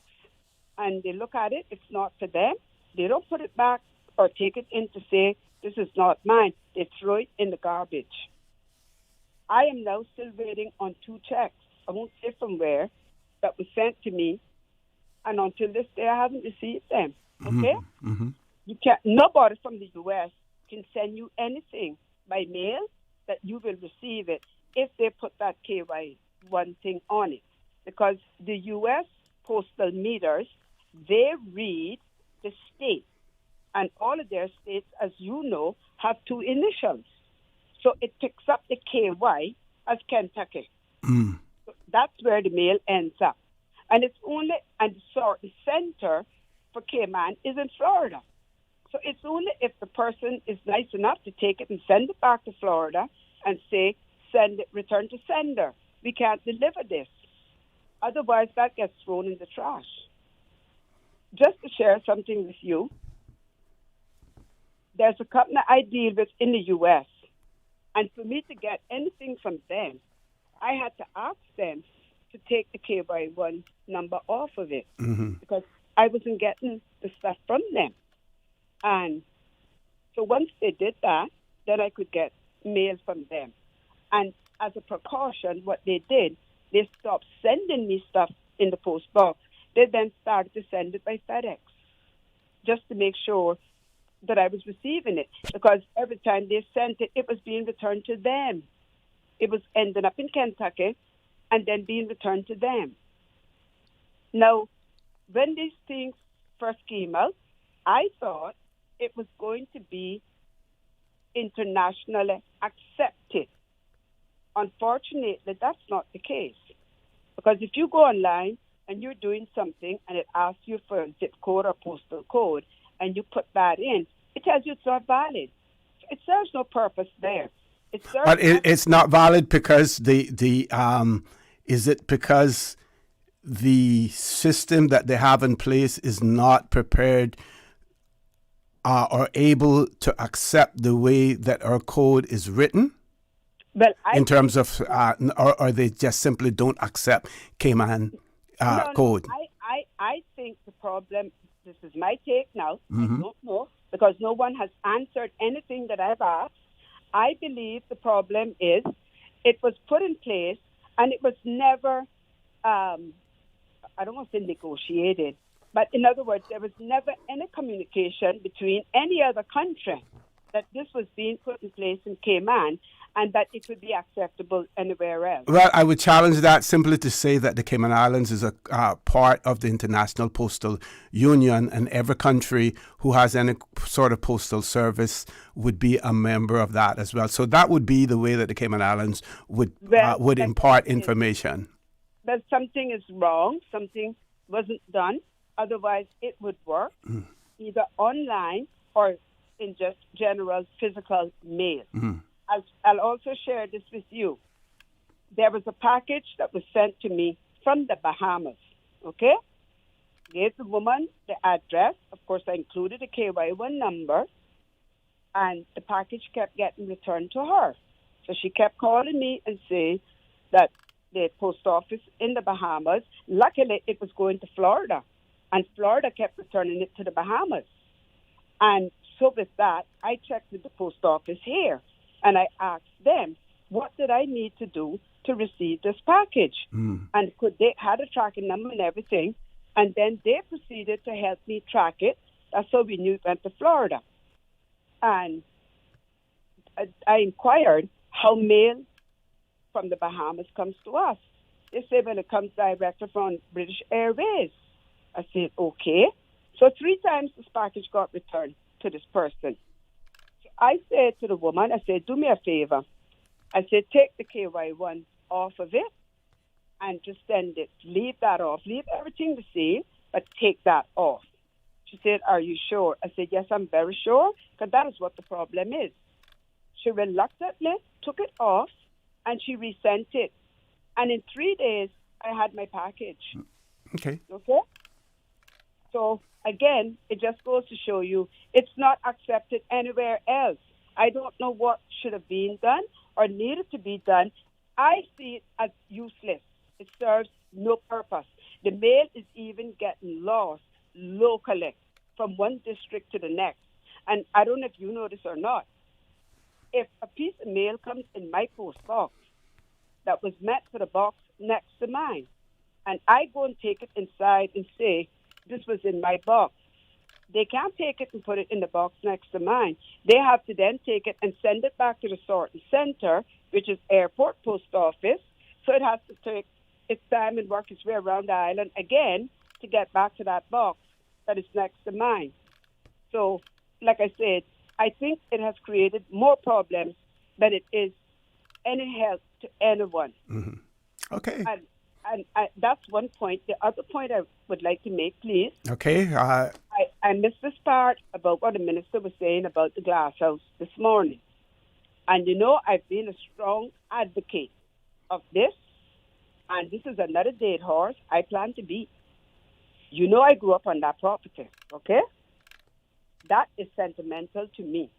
and they look at it, it's not for them. They don't put it back or take it in to say, this is not mine. They throw it in the garbage. I am now still waiting on 2 checks, I won't say from where, that was sent to me, and until this day I haven't received them. Okay? Mm-hmm. You can't. Nobody from the U.S. can send you anything by mail that you will receive it if they put that KY1 thing on it. Because the U.S. postal meters, they read the state. And all of their states, as you know, have 2 initials. So it picks up the KY as Kentucky. Mm. So that's where the mail ends up. And it's only, and the center for Cayman is in Florida. So it's only if the person is nice enough to take it and send it back to Florida and say, send it, return to sender. We can't deliver this. Otherwise, that gets thrown in the trash. Just to share something with you, there's a company I deal with in the U.S., and for me to get anything from them, I had to ask them to take the KY1 number off of it because I wasn't getting the stuff from them. And so once they did that, then I could get mail from them. And as a precaution, what they did, they stopped sending me stuff in the post box. They then started to send it by FedEx, just to make sure that I was receiving it. Because every time they sent it, it was being returned to them. It was ending up in Kentucky and then being returned to them. Now, when these things first came out, I thought it was going to be internationally accepted. Unfortunately, that's not the case. Because if you go online and you're doing something and it asks you for a zip code or postal code and you put that in, it tells you it's not valid. It serves no purpose there. But it's not valid because is it because the system that they have in place is not prepared or able to accept the way that our code is written? Well, in terms of, or they just simply don't accept Cayman code? I think the problem, this is my take now, Mm-hmm. I don't know, because no one has answered anything that I've asked. I believe the problem is it was put in place and it was never, I don't want to say negotiated, but in other words, there was never any communication between any other country that this was being put in place in Cayman and that it would be acceptable anywhere else. Well, I would challenge that simply to say that the Cayman Islands is a part of the International Postal Union, and every country who has any sort of postal service would be a member of that as well. So that would be the way that the Cayman Islands would impart information. But something is wrong, something wasn't done, otherwise it would work, either online or in just general physical mail. I'll also share this with you. There was a package that was sent to me from the Bahamas, okay? Gave the woman the address. Of course, I included a KY1 number, and the package kept getting returned to her. So she kept calling me and saying that the post office in the Bahamas, luckily it was going to Florida, and Florida kept returning it to the Bahamas. And so with that, I checked with the post office here. And I asked them, what did I need to do to receive this package? And could they had a tracking number and everything. And then they proceeded to help me track it. That's how we knew it went to Florida. And I inquired how mail from the Bahamas comes to us. They said, well, it comes directly from British Airways. I said, okay. So 3 times this package got returned to this person. I said to the woman, I said, do me a favor. I said, take the KY1 off of it and just send it. Leave that off. Leave everything the same, but take that off. She said, are you sure? I said, yes, I'm very sure, because that is what the problem is. She reluctantly took it off, and she resent it. And in 3 days, I had my package. Okay. So, again, it just goes to show you it's not accepted anywhere else. I don't know what should have been done or needed to be done. I see it as useless. It serves no purpose. The mail is even getting lost locally from one district to the next. And I don't know if you know this or not. If a piece of mail comes in my post box that was meant for the box next to mine, and I go and take it inside and say, this was in my box, they can't take it and put it in the box next to mine. They have to then take it and send it back to the sorting center, which is airport post office. So it has to take its time and work its way around the island again to get back to that box that is next to mine. So, like I said, I think it has created more problems than it is any help to anyone. Okay. And that's one point. The other point I would like to make, please. Okay. I missed this part about what the minister was saying about the glass house this morning. And, you know, I've been a strong advocate of this. And this is another dead horse I plan to beat. You know, I grew up on that property, okay? That is sentimental to me.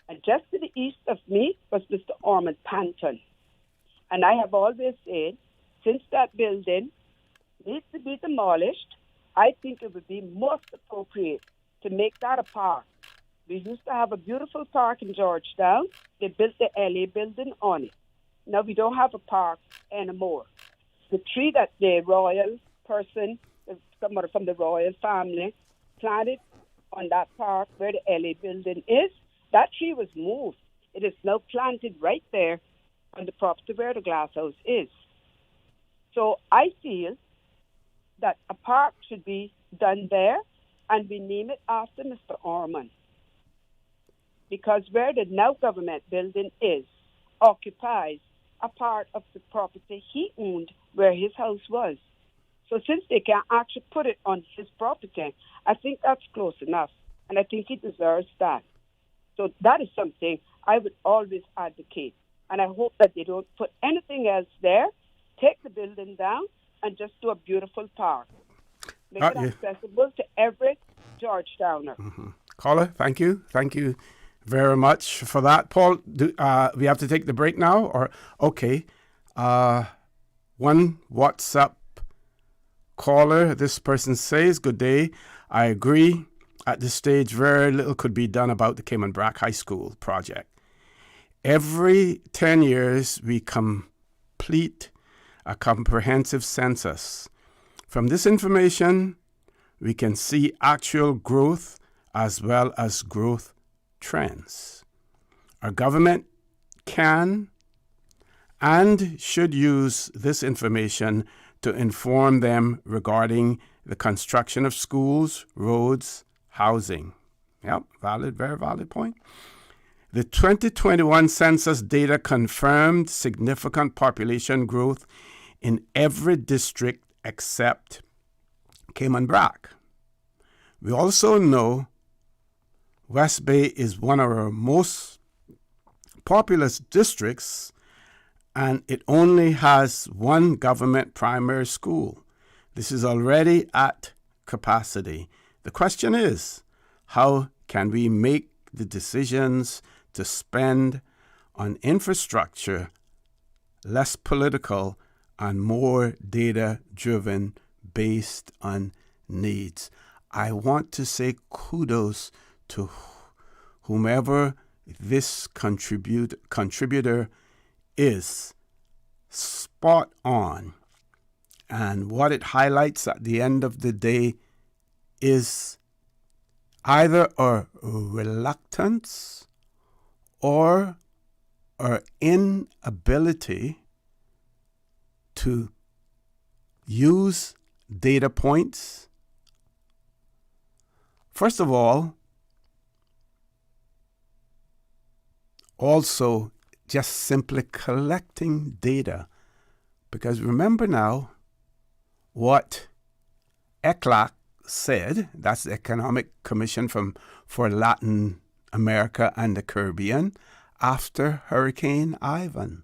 And just to the east of me was Mr. Ormond Panton. And I have always said, since that building needs to be demolished, I think it would be most appropriate to make that a park We used to have a beautiful park in Georgetown. They built the LA building on it. Now we don't have a park anymore. The tree that the royal person, someone from the royal family, planted on that park where the LA building is, that tree was moved. It is now planted right there on the property where the glass house is. So I feel that a park should be done there, and we name it after Mr. Orman. Because where the now government building is, occupies a part of the property he owned where his house was. So since they can actually put it on his property, I think that's close enough, and I think he deserves that. So that is something I would always advocate, and I hope that they don't put anything else there, take the building down, and just do a beautiful park. Make it accessible to every Georgetowner. Mm-hmm. Caller, thank you. Thank you very much for that. Paul, we have to take the break now? Or okay. One WhatsApp caller, this person says, good day. I agree. At this stage, very little could be done about the Cayman Brac High School project. Every 10 years, we complete a comprehensive census. From this information, we can see actual growth as well as growth trends. Our government can and should use this information to inform them regarding the construction of schools, roads, housing. Yep, valid, very valid point. The 2021 census data confirmed significant population growth in every district except Cayman Brac. We also know West Bay is one of our most populous districts, and it only has one government primary school. This is already at capacity. The question is, how can we make the decisions to spend on infrastructure less political and more data-driven based on needs? I want to say kudos to whomever this contributor is. Spot on. And what it highlights at the end of the day is either a reluctance or our inability to use data points. First of all, also just simply collecting data. Because remember now what ECLAC said, that's the Economic Commission for Latin America and the Caribbean, after Hurricane Ivan.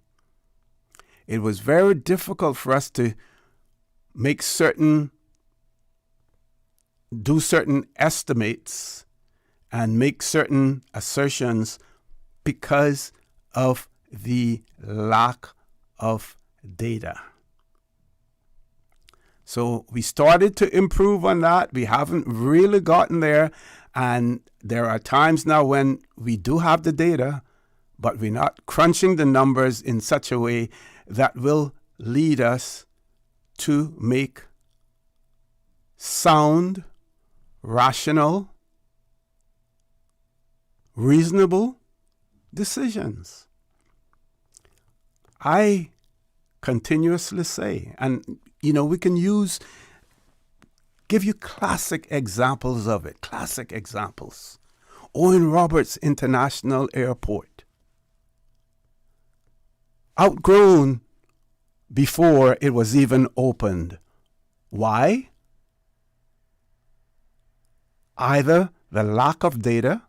It was very difficult for us to do certain estimates and make certain assertions because of the lack of data. So we started to improve on that. We haven't really gotten there. And there are times now when we do have the data, but we're not crunching the numbers in such a way that will lead us to make sound, rational, reasonable decisions. I continuously say, and we can give you classic examples of it, classic examples. Owen Roberts International Airport, outgrown before it was even opened. Why? Either the lack of data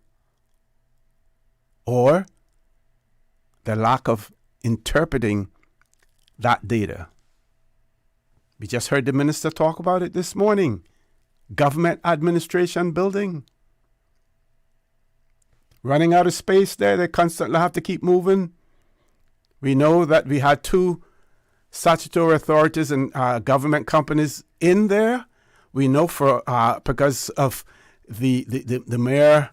or the lack of interpreting that data. We just heard the minister talk about it this morning. Government administration building. Running out of space there, they constantly have to keep moving. We know that we had 2 statutory authorities and government companies in there. We know because of the mayor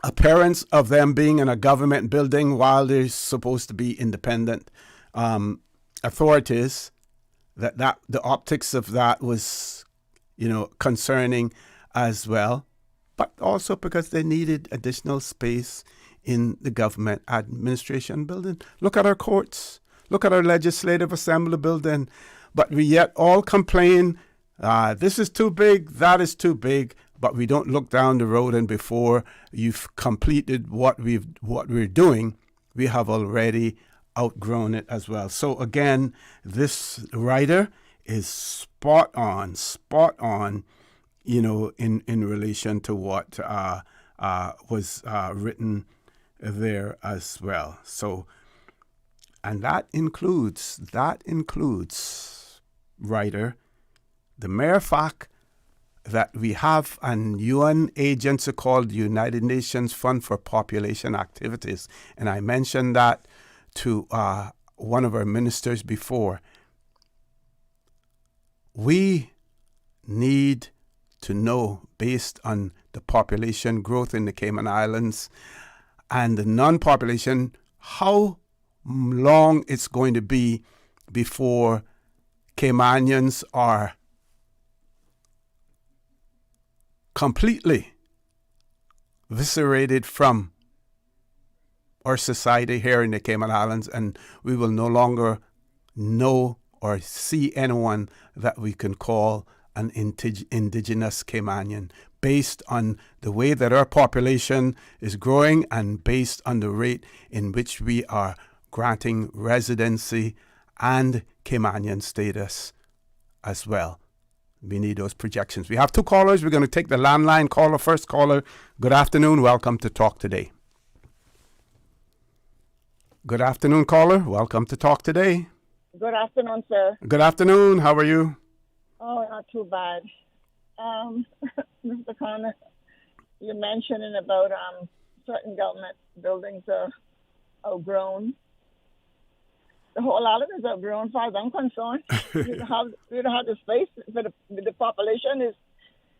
appearance of them being in a government building while they're supposed to be independent authorities, that the optics of that was, concerning as well, but also because they needed additional space in the government administration building. Look at our courts. Look at our legislative assembly building. But we yet all complain, this is too big, that is too big, but we don't look down the road, and before you've completed what we're doing, we have already outgrown it as well. So again, this writer is spot on, in relation to what was written there as well. So, and that includes, writer, the mere fact that we have an UN agency called United Nations Fund for Population Activities. And I mentioned that to one of our ministers before. We need to know, based on the population growth in the Cayman Islands and the non-population, how long it's going to be before Caymanians are completely eviscerated from our society here in the Cayman Islands, and we will no longer know or see anyone that we can call an indigenous Caymanian, based on the way that our population is growing and based on the rate in which we are granting residency and Caymanian status as well. We need those projections. We have two callers. We're going to take the landline caller. First caller, good afternoon. Welcome to Talk Today. Good afternoon, caller. Welcome to Talk Today. Good afternoon, sir. Good afternoon. How are you? Oh, not too bad. Mr. Connor, you're mentioning about certain government buildings are outgrown. The whole island is outgrown, as far as I'm concerned. we don't have the space for the population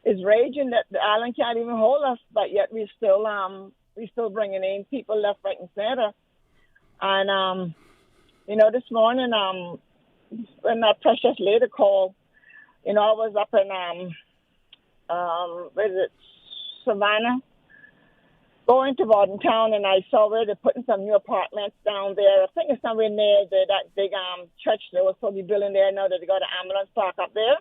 is raging that the island can't even hold us, but yet we still bringing in people left, right, and center. And this morning when that precious lady called, I was up in Savannah, going to Bordentown, and I saw where they're putting some new apartments down there. I think it's somewhere near that big church they was supposed to be building there. Now that they got an ambulance park up there.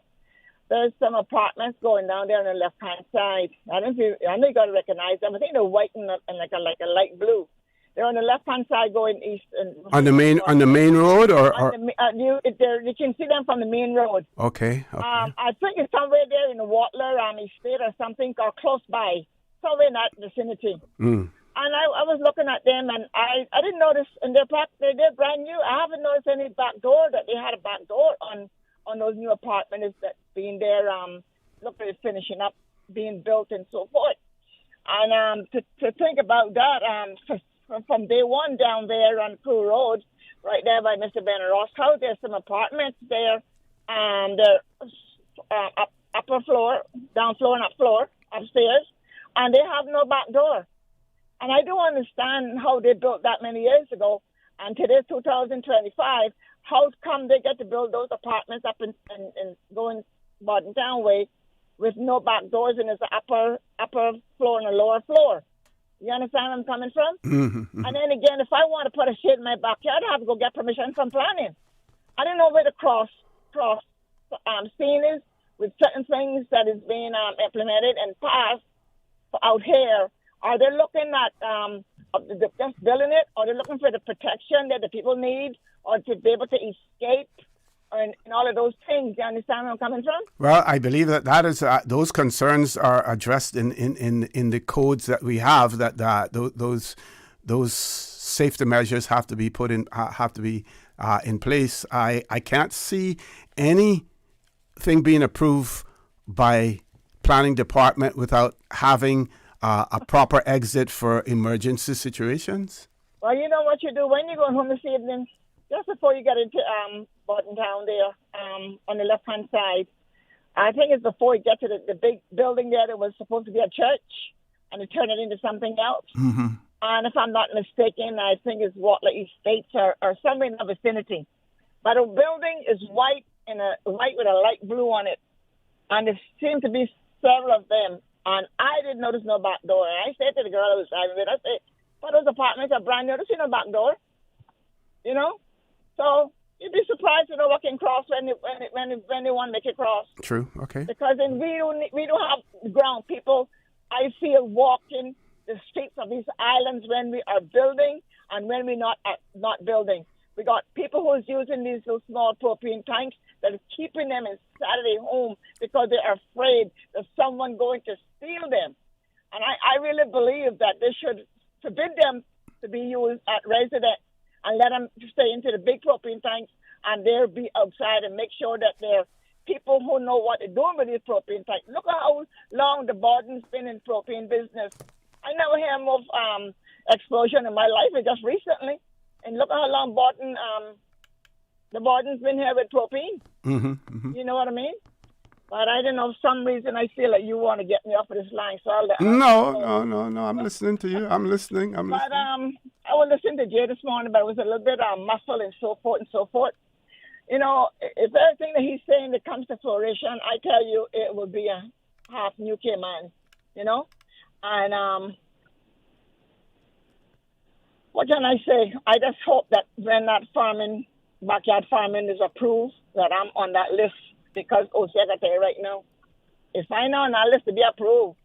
There's some apartments going down there on the left-hand side. I know you got to recognize them. I think they're white and like a light blue. They're on the left-hand side going east. On the main road, or you can see them from the main road. Okay. I think it's somewhere there in the Watler Estate or something, or close by, somewhere in that vicinity. And I was looking at them, and I didn't notice, and they're brand new. I haven't noticed any back door, that they had a back door on those new apartments that's being there, look like it's finishing up, being built and so forth. And to think about that, from day one down there on Crew Road, right there by Mr. Ben Ross' house, there's some apartments there, and they're upper floor, down floor, and up floor, upstairs, and they have no back door. And I don't understand how they built that many years ago, and today's 2025, how come they get to build those apartments up and going Bordentown way with no back doors, and it's an upper floor and a lower floor? You understand where I'm coming from? Mm-hmm. And then again, if I want to put a shed in my backyard, I have to go get permission from planning. I don't know where the cross scene is with certain things that is being implemented and passed out here. Are they looking at just building it, or are they looking for the protection that the people need, or to be able to escape, and all of those things? You understand where I'm coming from? Well, I believe that is those concerns are addressed in the codes that we have. That those safety measures have to be put in, in place. I can't see anything being approved by planning department without having a proper exit for emergency situations. Well, you know what you do when you go home this evening, just before you get into Bordentown there, on the left-hand side. I think it's before you get to the big building there that was supposed to be a church, and they turn it into something else. Mm-hmm. And if I'm not mistaken, I think it's Watler Estates or somewhere in the vicinity. But the building is white with a light blue on it. And there seem to be several of them. And I didn't notice no back door. And I said to the girl I was driving with, I said, but those apartments are brand new. I don't see no back door. You know? So you'd be surprised to know what can cross when they want to make it cross. True. Okay. Because we don't have ground. People, I feel, walking the streets of these islands when we are building and when we're not building. We got people who's using these little small propane tanks that is keeping them inside of their home because they are afraid that someone going to steal them. And I really believe that they should forbid them to be used at residence and let them stay into the big propane tanks and they'll be outside and make sure that they're people who know what they're doing with these propane tanks. Look at how long the Borden's been in propane business. I never hear of explosion in my life, and just recently. And look at how long the Borden's been here with propane. Mm-hmm, mm-hmm. You know what I mean? But I don't know, for some reason I feel like you want to get me off of this line. So No. I'm listening to you. I'm listening. I was listening to Jay this morning, but it was a little bit muffled and so forth and so forth. You know, if everything that he's saying that comes to fruition, I tell you, it will be a half new Cayman, you know? And what can I say? I just hope that when that backyard farming is approved, that I'm on that list because, Secretary, right now, if I'm on that list to be approved,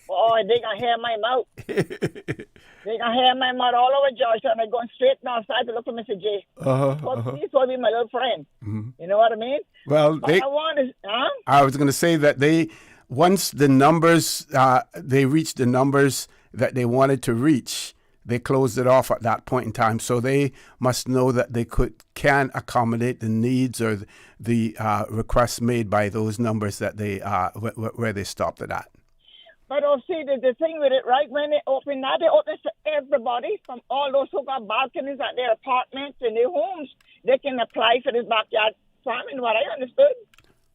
boy, they going to hear my mouth. They going to hear my mouth all over Georgetown. I'm going straight outside to look at Mr. J. He's going to be my little friend. Mm-hmm. You know what I mean? Well, I was going to say that once the numbers, they reached the numbers that they wanted to reach, they closed it off at that point in time. So they must know that they can accommodate the needs or the requests made by those numbers that they where they stopped it at. But see, the thing with it, right, when they open now, they open to everybody from all those who got balconies at their apartments and their homes. They can apply for this backyard farming, what I understood.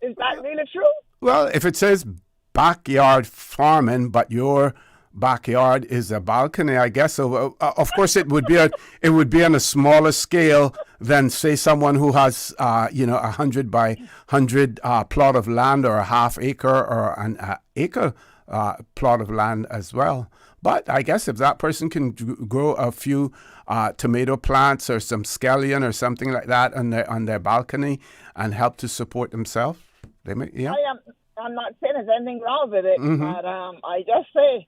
Is that really true? Well, if it says backyard farming, but your backyard is a balcony, I guess. So, of course, it would be on a smaller scale than, say, someone who has, 100 by 100 plot of land or a half acre or an acre plot of land as well. But I guess if that person can grow a few tomato plants or some scallion or something like that on their balcony and help to support themselves, they may. Yeah. I'm not saying there's anything wrong with it, mm-hmm. but I just say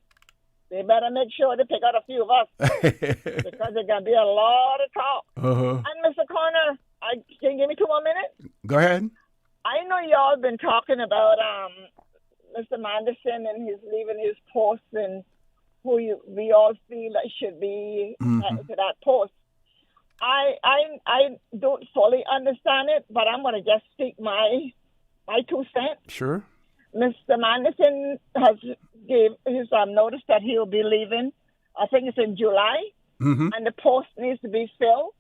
they better make sure they pick out a few of us because there's going to be a lot of talk. Uh-huh. And Mr. Connor, can you give me 2 more minutes? Go ahead. I know y'all been talking about Mr. Manderson and he's leaving his post and who we all feel like should be to that post. I don't fully understand it, but I'm going to just speak my 2 cents. Sure. Mr. Manderson has gave his notice that he'll be leaving. I think it's in July, and the post needs to be filled.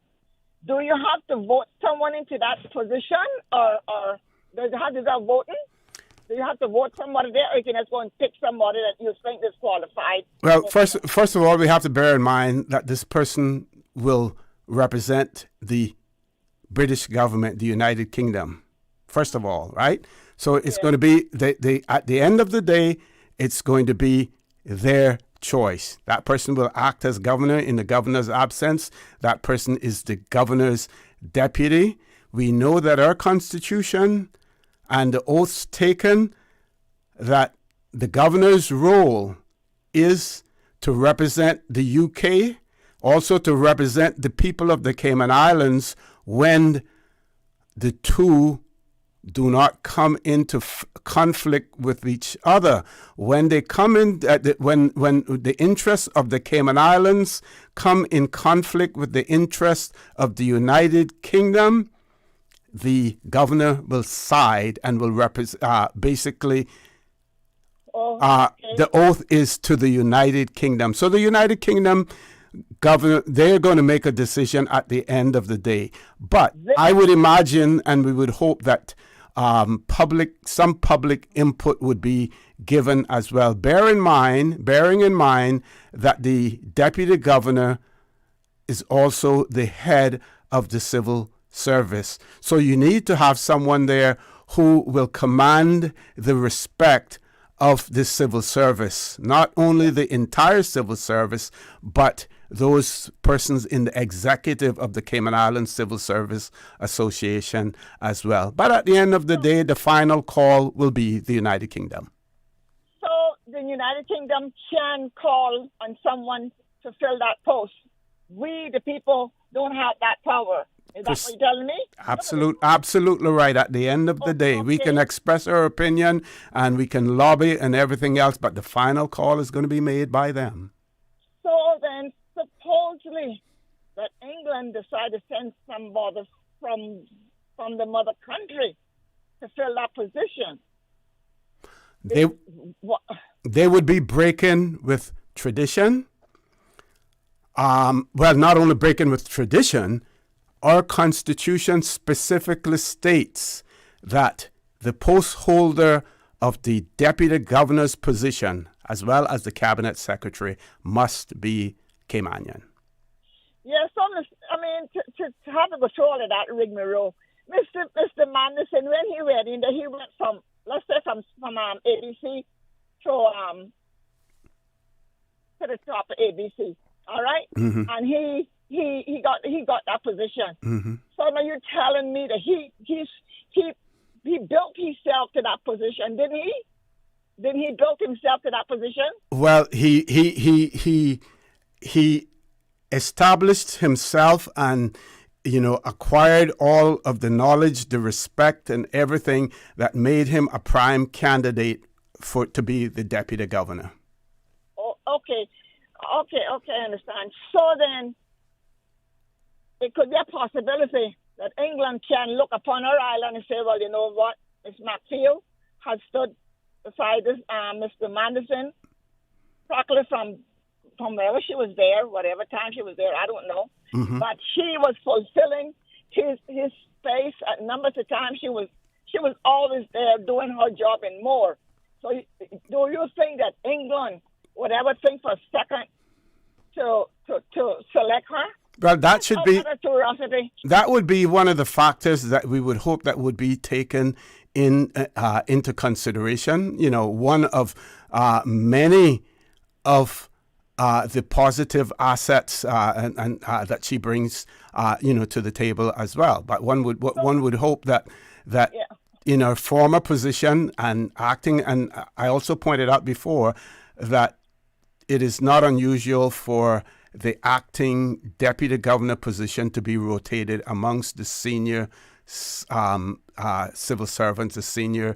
Do you have to vote someone into that position, or does it have to go voting? Do you have to vote somebody there, or you can just go and pick somebody that you think is qualified? Well, first of all, we have to bear in mind that this person will represent the British government, the United Kingdom. First of all, right? So it's going to be at the end of the day, it's going to be their choice. That person will act as governor in the governor's absence. That person is the governor's deputy. We know that our Constitution and the oaths taken, that the governor's role is to represent the UK, also to represent the people of the Cayman Islands when the two do not come into conflict with each other. When they come in, when the interests of the Cayman Islands come in conflict with the interests of the United Kingdom, the governor will side and will basically. The oath is to the United Kingdom. So the United Kingdom governor, they're going to make a decision at the end of the day. But I would imagine, and we would hope that some public input would be given as well. Bearing in mind that the deputy governor is also the head of the civil service. So you need to have someone there who will command the respect of the civil service, not only the entire civil service, but those persons in the executive of the Cayman Islands Civil Service Association as well. But at the end of the day, the final call will be the United Kingdom. So the United Kingdom can call on someone to fill that post. We, the people, don't have that power. Is that what you're telling me? Absolutely right. At the end of the day, we can express our opinion and we can lobby and everything else, but the final call is going to be made by them. So then, supposedly, that England decided to send somebody from the mother country to fill that position. They would be breaking with tradition. Well, not only breaking with tradition, our Constitution specifically states that the post holder of the deputy governor's position, as well as the cabinet secretary, must be Caymanian. Yes, I mean, to have the control of that rigmarole. Mr. Manderson, when he went from, let's say, from ABC to the top of ABC, all right? Mm-hmm. And he got that position. Mm-hmm. So now you're telling me that he built himself to that position, didn't he? Didn't he build himself to that position? Well, he established himself and, acquired all of the knowledge, the respect, and everything that made him a prime candidate to be the deputy governor. Oh, okay, I understand. So then, it could be a possibility that England can look upon our island and say, well, you know what, Miss Macfield has stood beside this, Mr. Manderson, practically from wherever she was there, whatever time she was there, I don't know. Mm-hmm. But she was fulfilling his space at numbers of times. She was always there doing her job and more. So do you think that England would ever think for a second to select her? Well, that would be one of the factors that we would hope that would be taken into consideration. One of many of the positive assets and that she brings, to the table as well. But one would hope that in her former position and acting, and I also pointed out before that it is not unusual for the acting deputy governor position to be rotated amongst the senior civil servants, the senior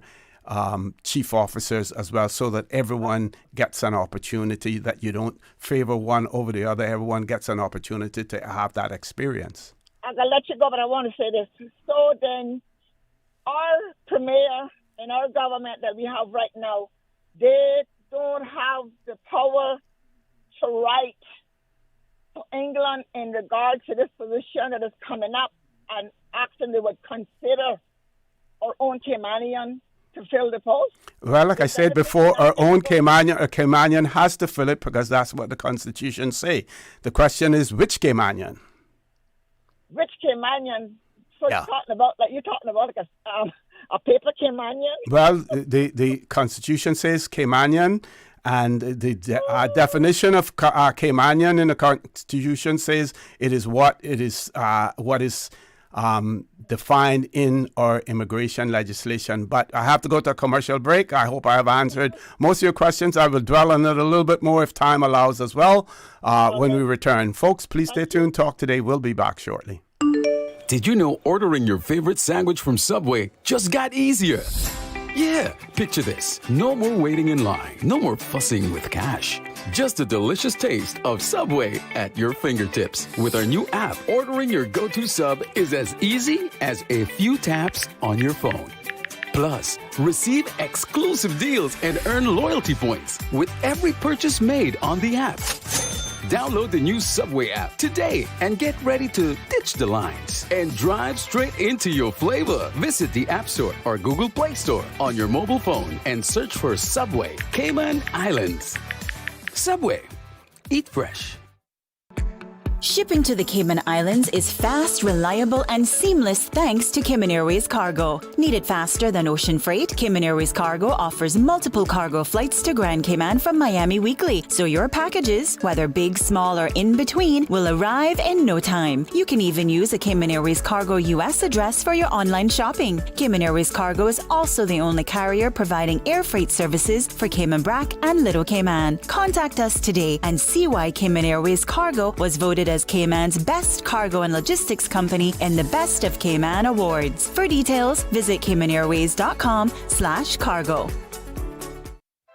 chief officers as well, so that everyone gets an opportunity, that you don't favor one over the other. Everyone gets an opportunity to have that experience. I'm going to let you go, but I want to say this. So then our premier and our government that we have right now, they don't have the power to write to England in regards to this position that is coming up and asking they would consider our own Caymanian to fill the post? Well, like I said before, our own Caymanian has to fill it because that's what the Constitution say. The question is, which Caymanian? Which Caymanian? So yeah. You're talking about like a paper Caymanian? Well, the Constitution says Caymanian, and the definition of Caymanian in the Constitution says it is what is defined in our immigration legislation. But I have to go to a commercial break. I hope I have answered most of your questions. I will dwell on it a little bit more if time allows as well when we return. Folks, please stay tuned. Talk Today. We'll be back shortly. Did you know ordering your favorite sandwich from Subway just got easier? Yeah, picture this. No more waiting in line. No more fussing with cash. Just a delicious taste of Subway at your fingertips. With our new app, ordering your go-to sub is as easy as a few taps on your phone. Plus, receive exclusive deals and earn loyalty points with every purchase made on the app. Download the new Subway app today and get ready to ditch the lines and drive straight into your flavor. Visit the App Store or Google Play Store on your mobile phone and search for Subway Cayman Islands. Subway. Eat fresh. Shipping to the Cayman Islands is fast, reliable, and seamless thanks to Cayman Airways Cargo. Need it faster than ocean freight? Cayman Airways Cargo offers multiple cargo flights to Grand Cayman from Miami weekly, so your packages, whether big, small, or in between, will arrive in no time. You can even use a Cayman Airways Cargo US address for your online shopping. Cayman Airways Cargo is also the only carrier providing air freight services for Cayman Brac and Little Cayman. Contact us today and see why Cayman Airways Cargo was voted as Cayman's best cargo and logistics company in the Best of Cayman Awards. For details, visit CaymanAirways.com/cargo.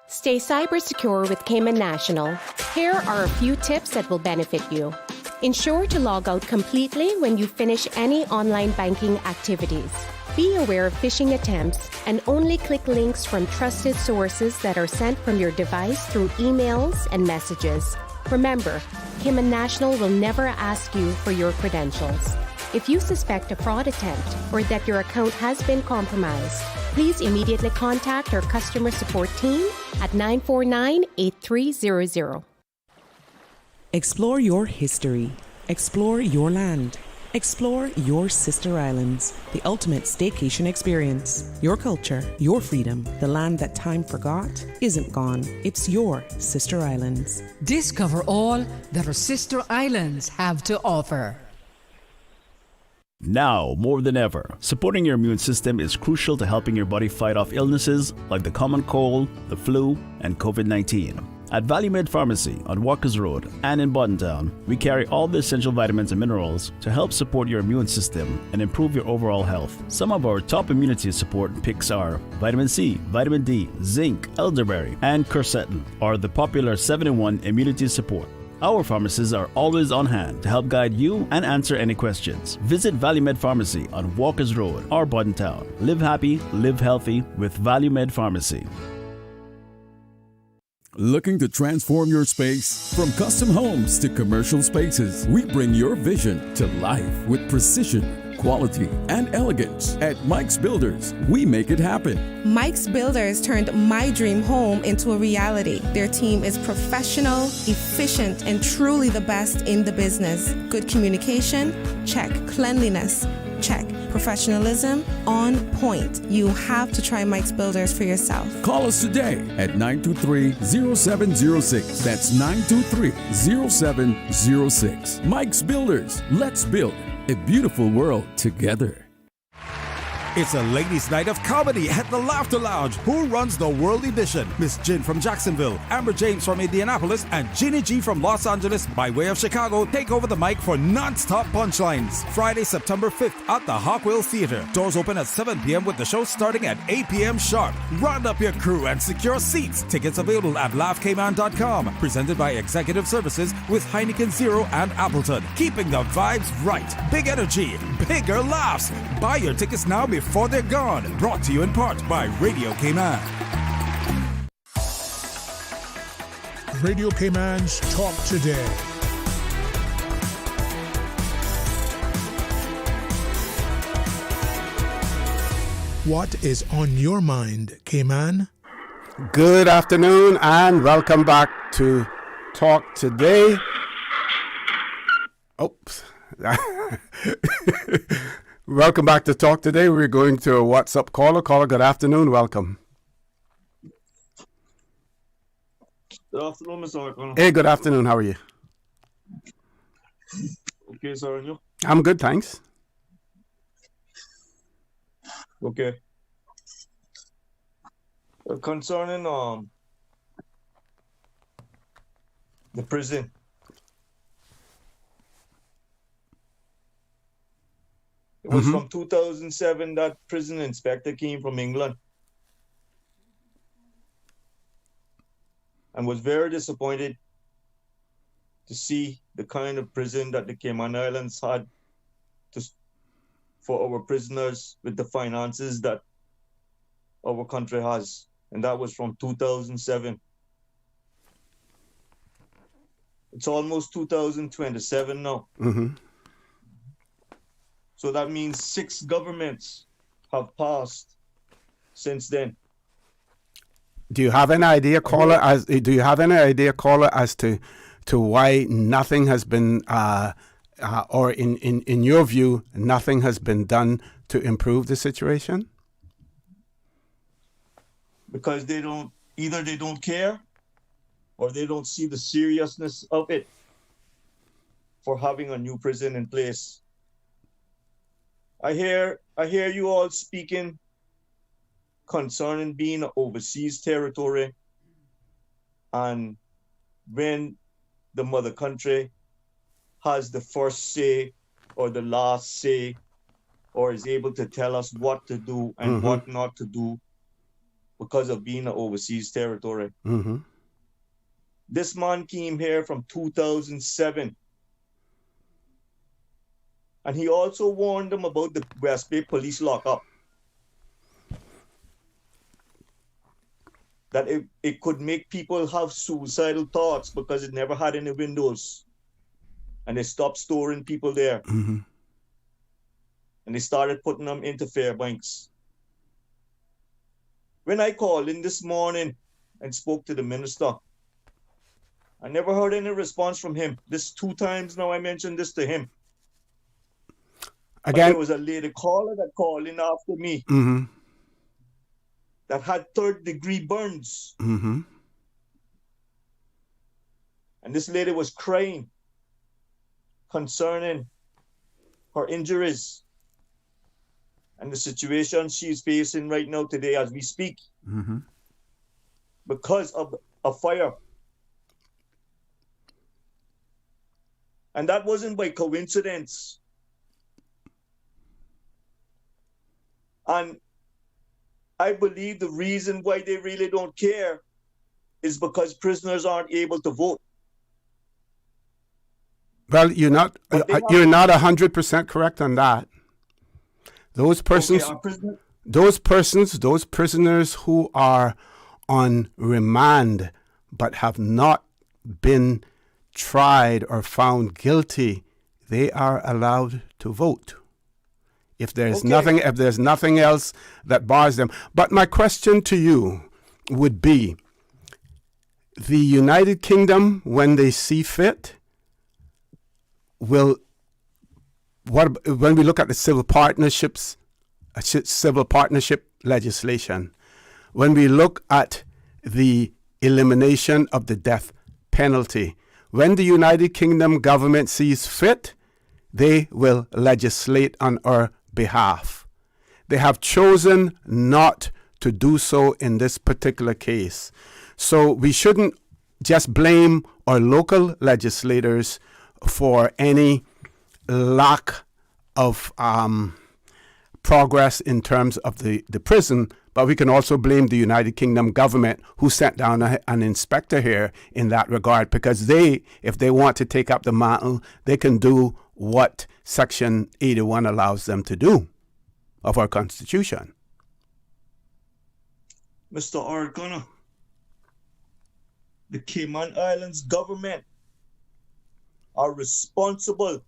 Stay cyber secure with Cayman National. Here are a few tips that will benefit you. Ensure to log out completely when you finish any online banking activities. Be aware of phishing attempts and only click links from trusted sources that are sent from your device through emails and messages. Remember, Cayman National will never ask you for your credentials. If you suspect a fraud attempt or that your account has been compromised, please immediately contact our customer support team at 949-8300. Explore your history. Explore your land. Explore your sister islands, the ultimate staycation experience. Your culture, your freedom, the land that time forgot isn't gone. It's your sister islands. Discover all that our sister islands have to offer. Now, more than ever, supporting your immune system is crucial to helping your body fight off illnesses like the common cold, the flu, and COVID-19. At ValueMed Pharmacy on Walkers Road and in Buttontown, we carry all the essential vitamins and minerals to help support your immune system and improve your overall health. Some of our top immunity support picks are vitamin C, vitamin D, zinc, elderberry, and quercetin are the popular 7-in-1 immunity support. Our pharmacists are always on hand to help guide you and answer any questions. Visit ValueMed Pharmacy on Walkers Road or Buttontown. Live happy, live healthy with ValueMed Pharmacy. Looking to transform your space? From custom homes to commercial spaces, we bring your vision to life with precision, quality, and elegance. At Mike's Builders, we make it happen. Mike's Builders turned my dream home into a reality. Their team is professional, efficient, and truly the best in the business. Good communication? Check. Cleanliness? Check. Professionalism? On point. You have to try Mike's Builders for yourself. Call us today at 923-0706. That's 923-0706. Mike's Builders. Let's build a beautiful world together. It's a ladies' night of comedy at the Laughter Lounge. Who runs the World Edition? Miss Jin from Jacksonville, Amber James from Indianapolis, and Ginny G from Los Angeles by way of Chicago take over the mic for non-stop punchlines. Friday, September 5th at the Hawkwill Theater. Doors open at 7 p.m. with the show starting at 8 p.m. sharp. Round up your crew and secure seats. Tickets available at laughcayman.com. Presented by Executive Services with Heineken Zero and Appleton. Keeping the vibes right. Big energy, bigger laughs. Buy your tickets now before they're gone. Brought to you in part by Radio Cayman. Radio Cayman's Talk Today. What is on your mind, Cayman? Good afternoon and welcome back to Talk Today. Oops. Welcome back to Talk Today. We're going to a WhatsApp caller. Caller, good afternoon. Welcome. Good afternoon, Mr. O'Connor. Hey, good afternoon. How are you? Okay, sir, and you? I'm good, thanks. Okay. Concerning the prison. It was from 2007 that prison inspector came from England and was very disappointed to see the kind of prison that the Cayman Islands had for our prisoners with the finances that our country has. 'And that was from 2007. It's almost 2027 now. Mm-hmm. So that means 6 governments have passed since then. Do you have any idea, caller? As to why nothing has been, or in your view, nothing has been done to improve the situation? Because they don't care, or they don't see the seriousness of it for having a new prison in place. I hear you all speaking concerning being an overseas territory, and when the mother country has the first say or the last say, or is able to tell us what to do and what not to do because of being an overseas territory. Mm-hmm. This man came here from 2007. And he also warned them about the West Bay police lockup. That it could make people have suicidal thoughts because it never had any windows. And they stopped storing people there. Mm-hmm. And they started putting them into Fairbanks. When I called in this morning and spoke to the minister, I never heard any response from him. This 2 times now I mentioned this to him. Again, there was a lady caller that called in after me that had 3rd-degree burns. Mm-hmm. And this lady was crying concerning her injuries and the situation she's facing right now today as we speak because of a fire. And that wasn't by coincidence. And I believe the reason why they really don't care is because prisoners aren't able to vote. Well, you're not 100% correct on that. Those persons, those prisoners who are on remand but have not been tried or found guilty, they are allowed to vote. If there's nothing else that bars them. But my question to you would be, the United Kingdom, when they see fit, when we look at the civil partnership legislation, when we look at the elimination of the death penalty, when the United Kingdom government sees fit, they will legislate on our behalf. They have chosen not to do so in this particular case. So we shouldn't just blame our local legislators for any lack of progress in terms of the prison, but we can also blame the United Kingdom government who sent down an inspector here in that regard, because if they want to take up the mantle, they can do what Section 81 allows them to do of our Constitution. Mr. Orrett Connor, the Cayman Islands government are responsible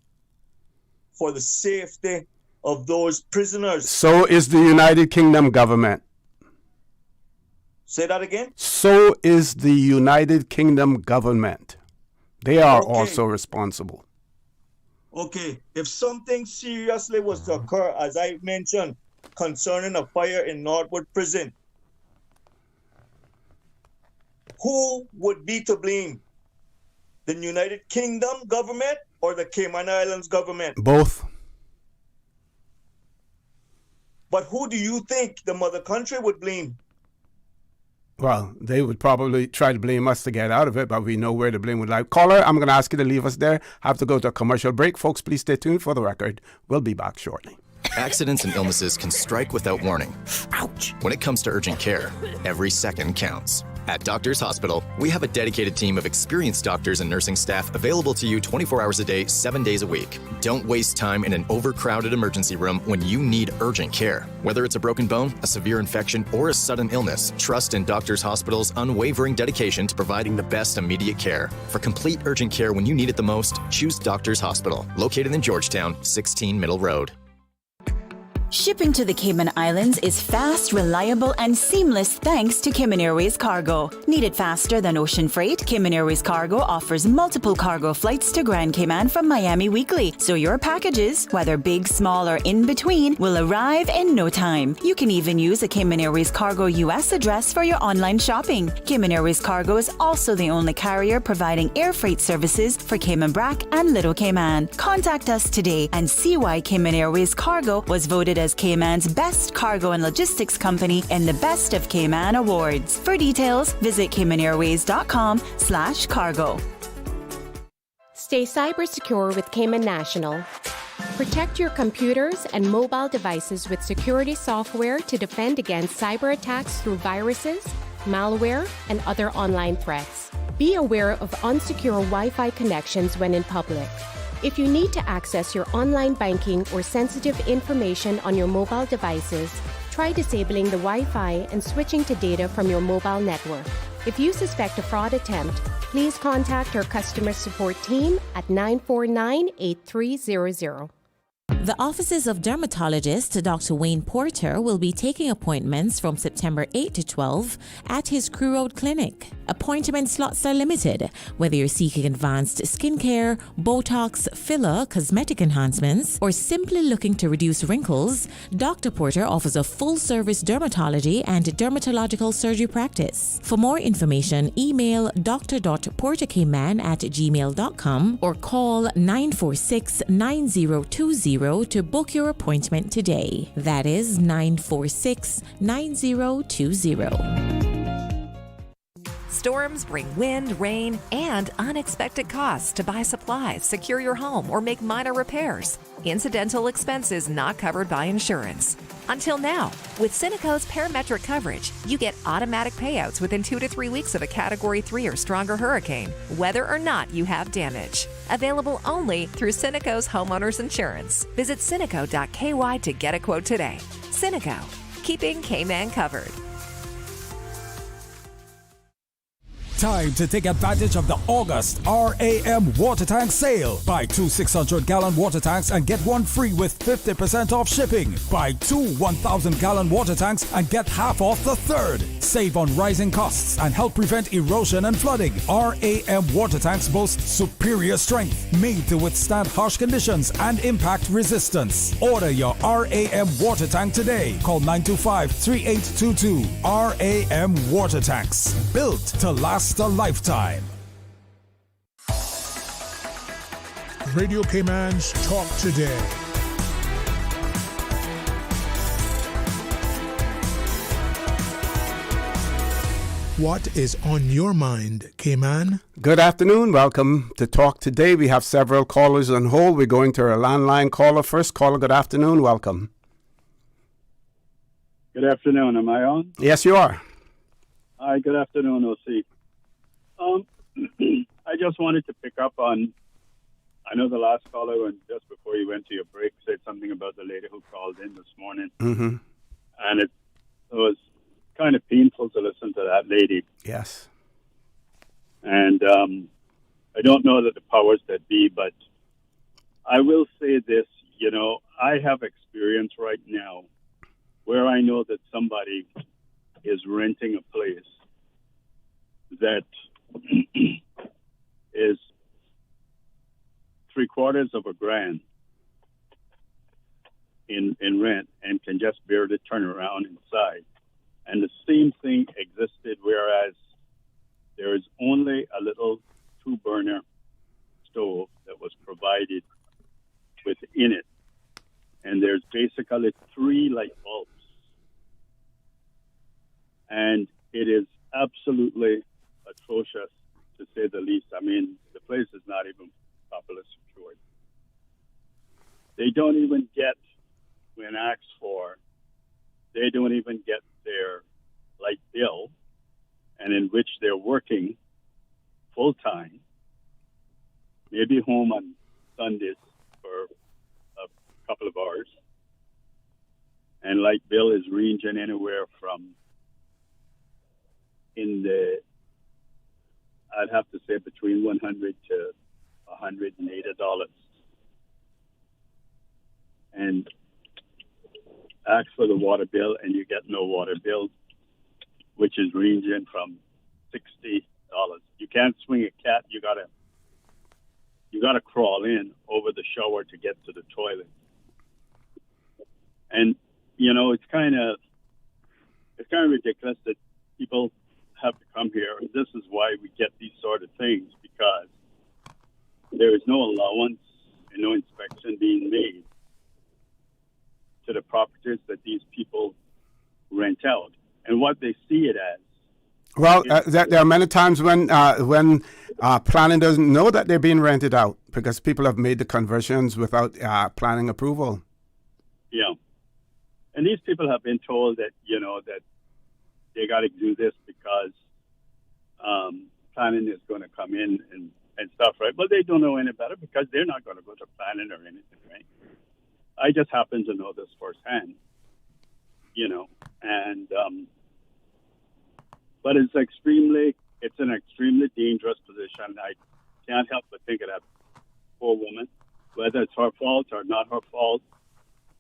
for the safety of those prisoners. So is the United Kingdom government. Say that again? So is the United Kingdom government. They are also responsible. Okay, if something seriously was to occur, as I mentioned, concerning a fire in Northwood Prison, who would be to blame? The United Kingdom government or the Cayman Islands government? Both. But who do you think the mother country would blame? Well, they would probably try to blame us to get out of it, but we know where the blame would lie. Caller, I'm going to ask you to leave us there. Have to go to a commercial break. Folks, please stay tuned for the record. We'll be back shortly. Accidents and illnesses can strike without warning. Ouch! When it comes to urgent care, every second counts. At Doctors Hospital, we have a dedicated team of experienced doctors and nursing staff available to you 24 hours a day, 7 days a week. Don't waste time in an overcrowded emergency room when you need urgent care. Whether it's a broken bone, a severe infection, or a sudden illness, trust in Doctors Hospital's unwavering dedication to providing the best immediate care. For complete urgent care when you need it the most, choose Doctors Hospital, located in Georgetown, 16 Middle Road. Shipping to the Cayman Islands is fast, reliable, and seamless thanks to Cayman Airways Cargo. Need it faster than ocean freight? Cayman Airways Cargo offers multiple cargo flights to Grand Cayman from Miami weekly, so your packages, whether big, small, or in between, will arrive in no time. You can even use a Cayman Airways Cargo US address for your online shopping. Cayman Airways Cargo is also the only carrier providing air freight services for Cayman Brac and Little Cayman. Contact us today and see why Cayman Airways Cargo was voted as Cayman's best cargo and logistics company in the Best of Cayman Awards. For details, visit CaymanAirways.com/cargo. Stay cyber secure with Cayman National. Protect your computers and mobile devices with security software to defend against cyber attacks through viruses, malware, and other online threats. Be aware of unsecure Wi-Fi connections when in public. If you need to access your online banking or sensitive information on your mobile devices, try disabling the Wi-Fi and switching to data from your mobile network. If you suspect a fraud attempt, please contact our customer support team at 949-8300. The offices of dermatologist Dr. Wayne Porter will be taking appointments from September 8 to 12 at his Crew Road Clinic. Appointment slots are limited. Whether you're seeking advanced skincare, Botox, filler, cosmetic enhancements, or simply looking to reduce wrinkles, Dr. Porter offers a full-service dermatology and dermatological surgery practice. For more information, email dr.portercayman@gmail.com or call 946-9020 to book your appointment today. That is 946-9020. Storms bring wind, rain, and unexpected costs to buy supplies, secure your home, or make minor repairs. Incidental expenses not covered by insurance. Until now, with Cineco's parametric coverage, you get automatic payouts within 2 to 3 weeks of a Category 3 or stronger hurricane, whether or not you have damage. Available only through Cineco's homeowners insurance. Visit Cineco.ky to get a quote today. Cineco, keeping Cayman covered. Time to take advantage of the August RAM water tank sale. Buy 2 600-gallon water tanks and get one free with 50% off shipping. Buy 2 1,000-gallon water tanks and get half off the third. Save on rising costs and help prevent erosion and flooding. RAM water tanks boast superior strength, made to withstand harsh conditions and impact resistance. Order your RAM water tank today. Call 925-3822. RAM water tanks, built to last a lifetime. Radio Cayman's Talk Today. What is on your mind, Cayman? Good afternoon. Welcome to Talk Today. We have several callers on hold. We're going to our landline caller. First caller, good afternoon. Welcome. Good afternoon. Am I on? Yes, you are. Hi, good afternoon, OC. I just wanted to pick up on, I know the last caller, when just before you went to your break, said something about the lady who called in this morning. Mm-hmm. And it was kind of painful to listen to that lady. Yes. And I don't know that the powers that be, but I will say this, you know, I have experience right now where I know that somebody is renting a place that is $750,000 in rent and can just barely turn around inside. And the same thing existed, whereas there is only a little 2-burner stove that was provided within it. And there's basically 3 light bulbs. And it is absolutely atrocious, to say the least. I mean, the place is not even properly secured. They don't even get, when asked for, they don't even get their light bill and in which they're working full time, maybe home on Sundays for a couple of hours. And light bill is ranging anywhere from I'd have to say between $100 to $180. And ask for the water bill and you get no water bill, which is ranging from $60. You can't swing a cat. You gotta crawl in over the shower to get to the toilet. And it's kind of ridiculous that people have to come here. And this is why we get these sort of things, because there is no allowance and no inspection being made to the properties that these people rent out and what they see it as. Well, there are many times when planning doesn't know that they're being rented out because people have made the conversions without planning approval. Yeah. And these people have been told that, that they got to do this because planning is going to come in and stuff, right? But they don't know any better because they're not going to go to planning or anything, right? I just happen to know this firsthand, and but it's an extremely dangerous position. I can't help but think of that poor woman, whether it's her fault or not her fault.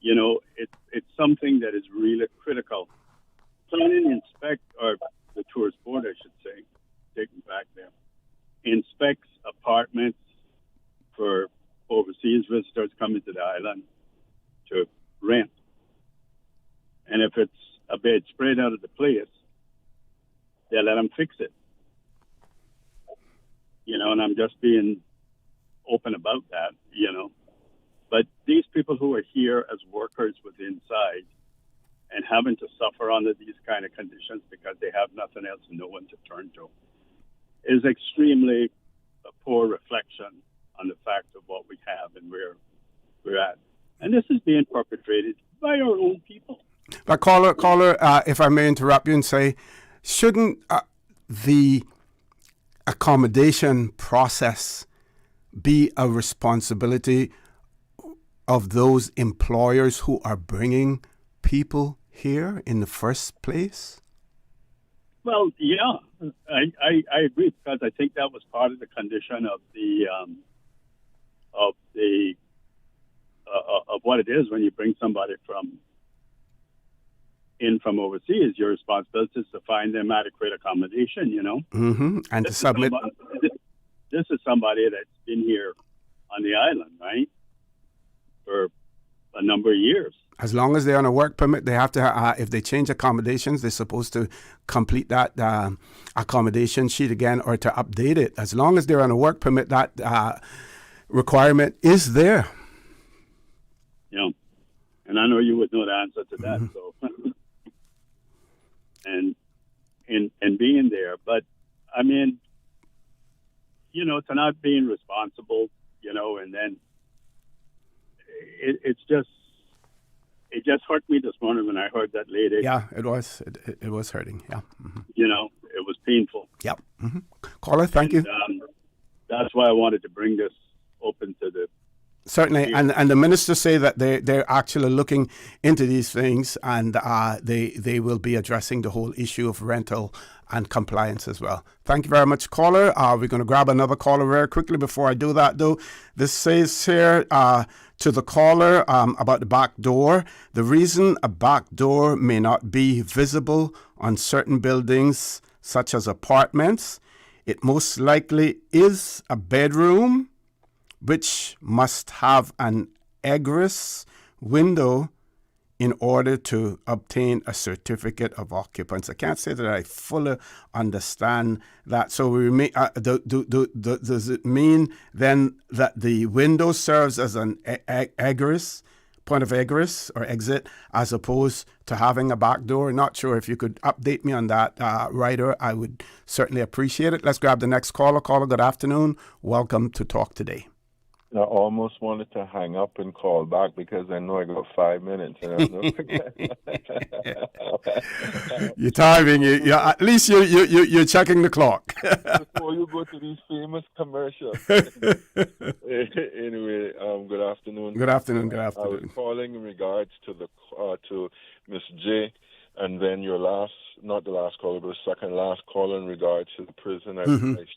It's something that is really critical. Planning or the tourist board, I should say, taking back there, inspects apartments for overseas visitors coming to the island to rent. And if it's a bed spread out of the place, they let them fix it. And I'm just being open about that, But these people who are here as workers with inside and having to suffer under these kind of conditions because they have nothing else and no one to turn to is extremely a poor reflection on the fact of what we have and where we're at. And this is being perpetrated by our own people. But caller, if I may interrupt you and say, shouldn't the accommodation process be a responsibility of those employers who are bringing people here in the first place? Well, yeah, I agree, because I think that was part of the condition of what it is when you bring somebody from overseas. Your responsibility is to find them adequate accommodation, Mm-hmm. And to submit. This is somebody that's been here on the island, right, for a number of years. As long as they're on a work permit, they have to, if they change accommodations, they're supposed to complete that accommodation sheet again or to update it. As long as they're on a work permit, that requirement is there. Yeah. And I know you would know the answer to that. Mm-hmm. So, and being there. But, I mean, to not being responsible, and then it just hurt me this morning when I heard that lady. Yeah, it was. It was hurting. Yeah. Mm-hmm. It was painful. Yep. Mm-hmm. Caller, thank you. That's why I wanted to bring this open to the. Certainly, and the ministers say that they're actually looking into these things, and they will be addressing the whole issue of rental and compliance as well. Thank you very much, caller. We're going to grab another caller very quickly. Before I do that, though, this says here to the caller about the back door. The reason a back door may not be visible on certain buildings, such as apartments, it most likely is a bedroom, which must have an egress window in order to obtain a certificate of occupancy. I can't say that I fully understand that. So does it mean then that the window serves as an egress, point of egress or exit, as opposed to having a back door? Not sure. If you could update me on that, Ryder, I would certainly appreciate it. Let's grab the next caller. Caller, good afternoon. Welcome to Talk Today. I almost wanted to hang up and call back because I know I got 5 minutes. And I know you're timing. At least you're checking the clock. Before you go to these famous commercials. Anyway, good afternoon. Good afternoon. I was calling in regards to to Miss J, and then your not the last caller, but the second last call in regards to the prison. I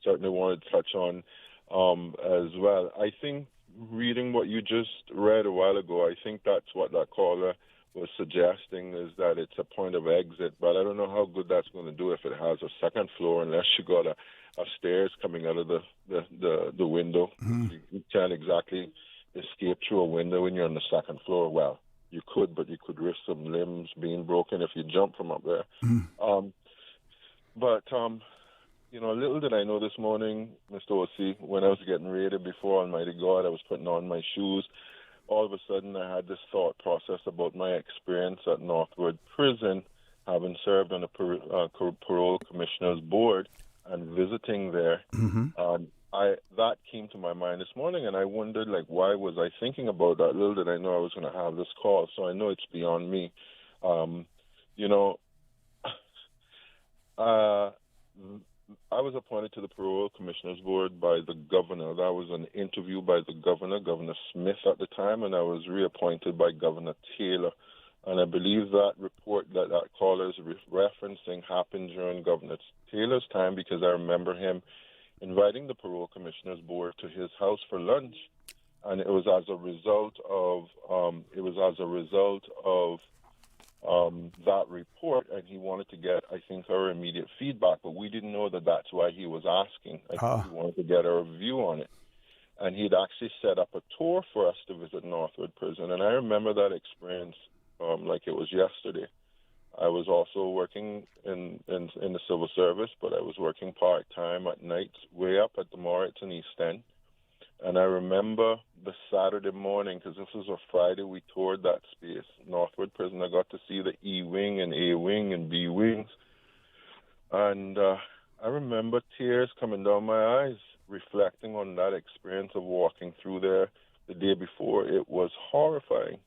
certainly wanted to touch on as well. I think reading what you just read a while ago, I think that's what that caller was suggesting, is that it's a point of exit, but I don't know how good that's going to do if it has a second floor, unless you got a stairs coming out of the window. You can't exactly escape through a window when you're on the second floor. Well, you could, but you could risk some limbs being broken if you jump from up there. Little did I know this morning, Mr. O.C., when I was getting ready before Almighty God, I was putting on my shoes. All of a sudden, I had this thought process about my experience at Northwood Prison, having served on the Parole Commissioner's Board and visiting there. That came to my mind this morning, and I wondered, why was I thinking about that? Little did I know I was going to have this call, so I know it's beyond me. I was appointed to the Parole Commissioner's Board by the governor. That was an interview by the governor, Governor Smith at the time, and I was reappointed by Governor Taylor. And I believe that report that caller is referencing happened during Governor Taylor's time, because I remember him inviting the Parole Commissioner's Board to his house for lunch. And it was as a result of that report, and he wanted to get, I think, our immediate feedback, but we didn't know that that's why he was asking. I think he wanted to get our view on it. And he'd actually set up a tour for us to visit Northwood Prison, and I remember that experience like it was yesterday. I was also working in the civil service, but I was working part-time at night way up at the Moritz in East End. And I remember the Saturday morning, because this was a Friday, we toured that space, Northwood Prison. I got to see the E wing and A wing and B wings. And I remember tears coming down my eyes, reflecting on that experience of walking through there the day before. It was horrifying.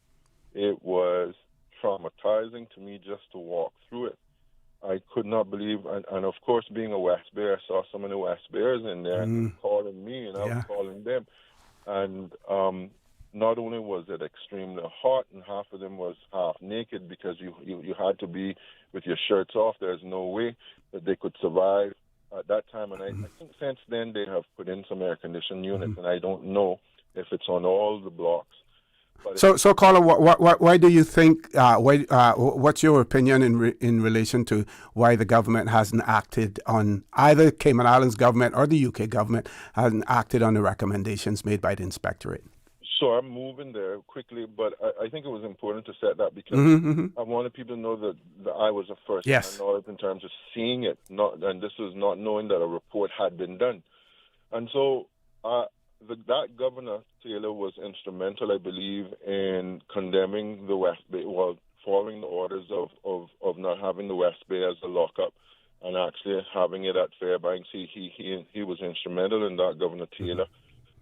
It was traumatizing to me just to walk through it. I could not believe, and of course, being a West Bear, I saw so many West Bears in there calling me, and I was calling them. And not only was it extremely hot, and half of them was half naked, because you had to be with your shirts off. There's no way that they could survive at that time. And I think since then they have put in some air-conditioned units, and I don't know if it's on all the blocks. So, caller, why do you think? What's your opinion in relation to why the government hasn't acted on, either Cayman Islands government or the UK government hasn't acted on the recommendations made by the inspectorate? So I'm moving there quickly, but I think it was important to set that, because I wanted people to know that I was a first-hand knowledge in terms of seeing it, and this was not knowing that a report had been done. And so that Governor Taylor was instrumental, I believe, in condemning the West Bay, following the orders of not having the West Bay as a lockup, and actually having it at Fairbanks. He was instrumental in that, Governor Taylor.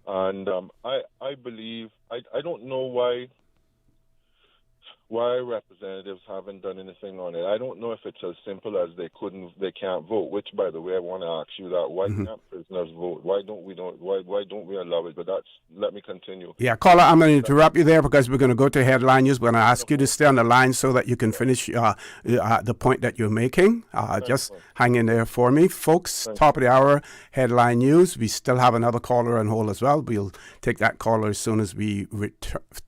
And I believe, I don't know why representatives haven't done anything on it. I don't know if it's as simple as they can't vote, which, by the way, I want to ask you that. Why can't prisoners vote? Why don't we allow it? But let me continue. Yeah, caller, I'm going to interrupt you there, because we're going to go to headline news. We're going to ask you to stay on the line so that you can finish the point that you're making. Just hang in there for me. Folks, top of the hour, headline news. We still have another caller on hold as well. We'll take that caller as soon as we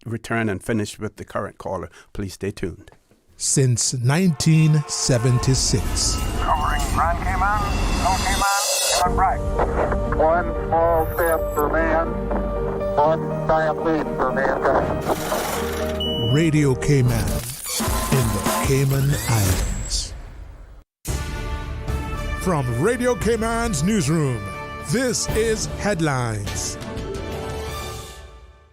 return and finish with the current caller. Please stay tuned. Since 1976. Covering Grand Cayman, Low Cayman, Cayman Brac. One small step for man, one giant leap for mankind. Radio Cayman in the Cayman Islands. From Radio Cayman's newsroom, this is Headlines.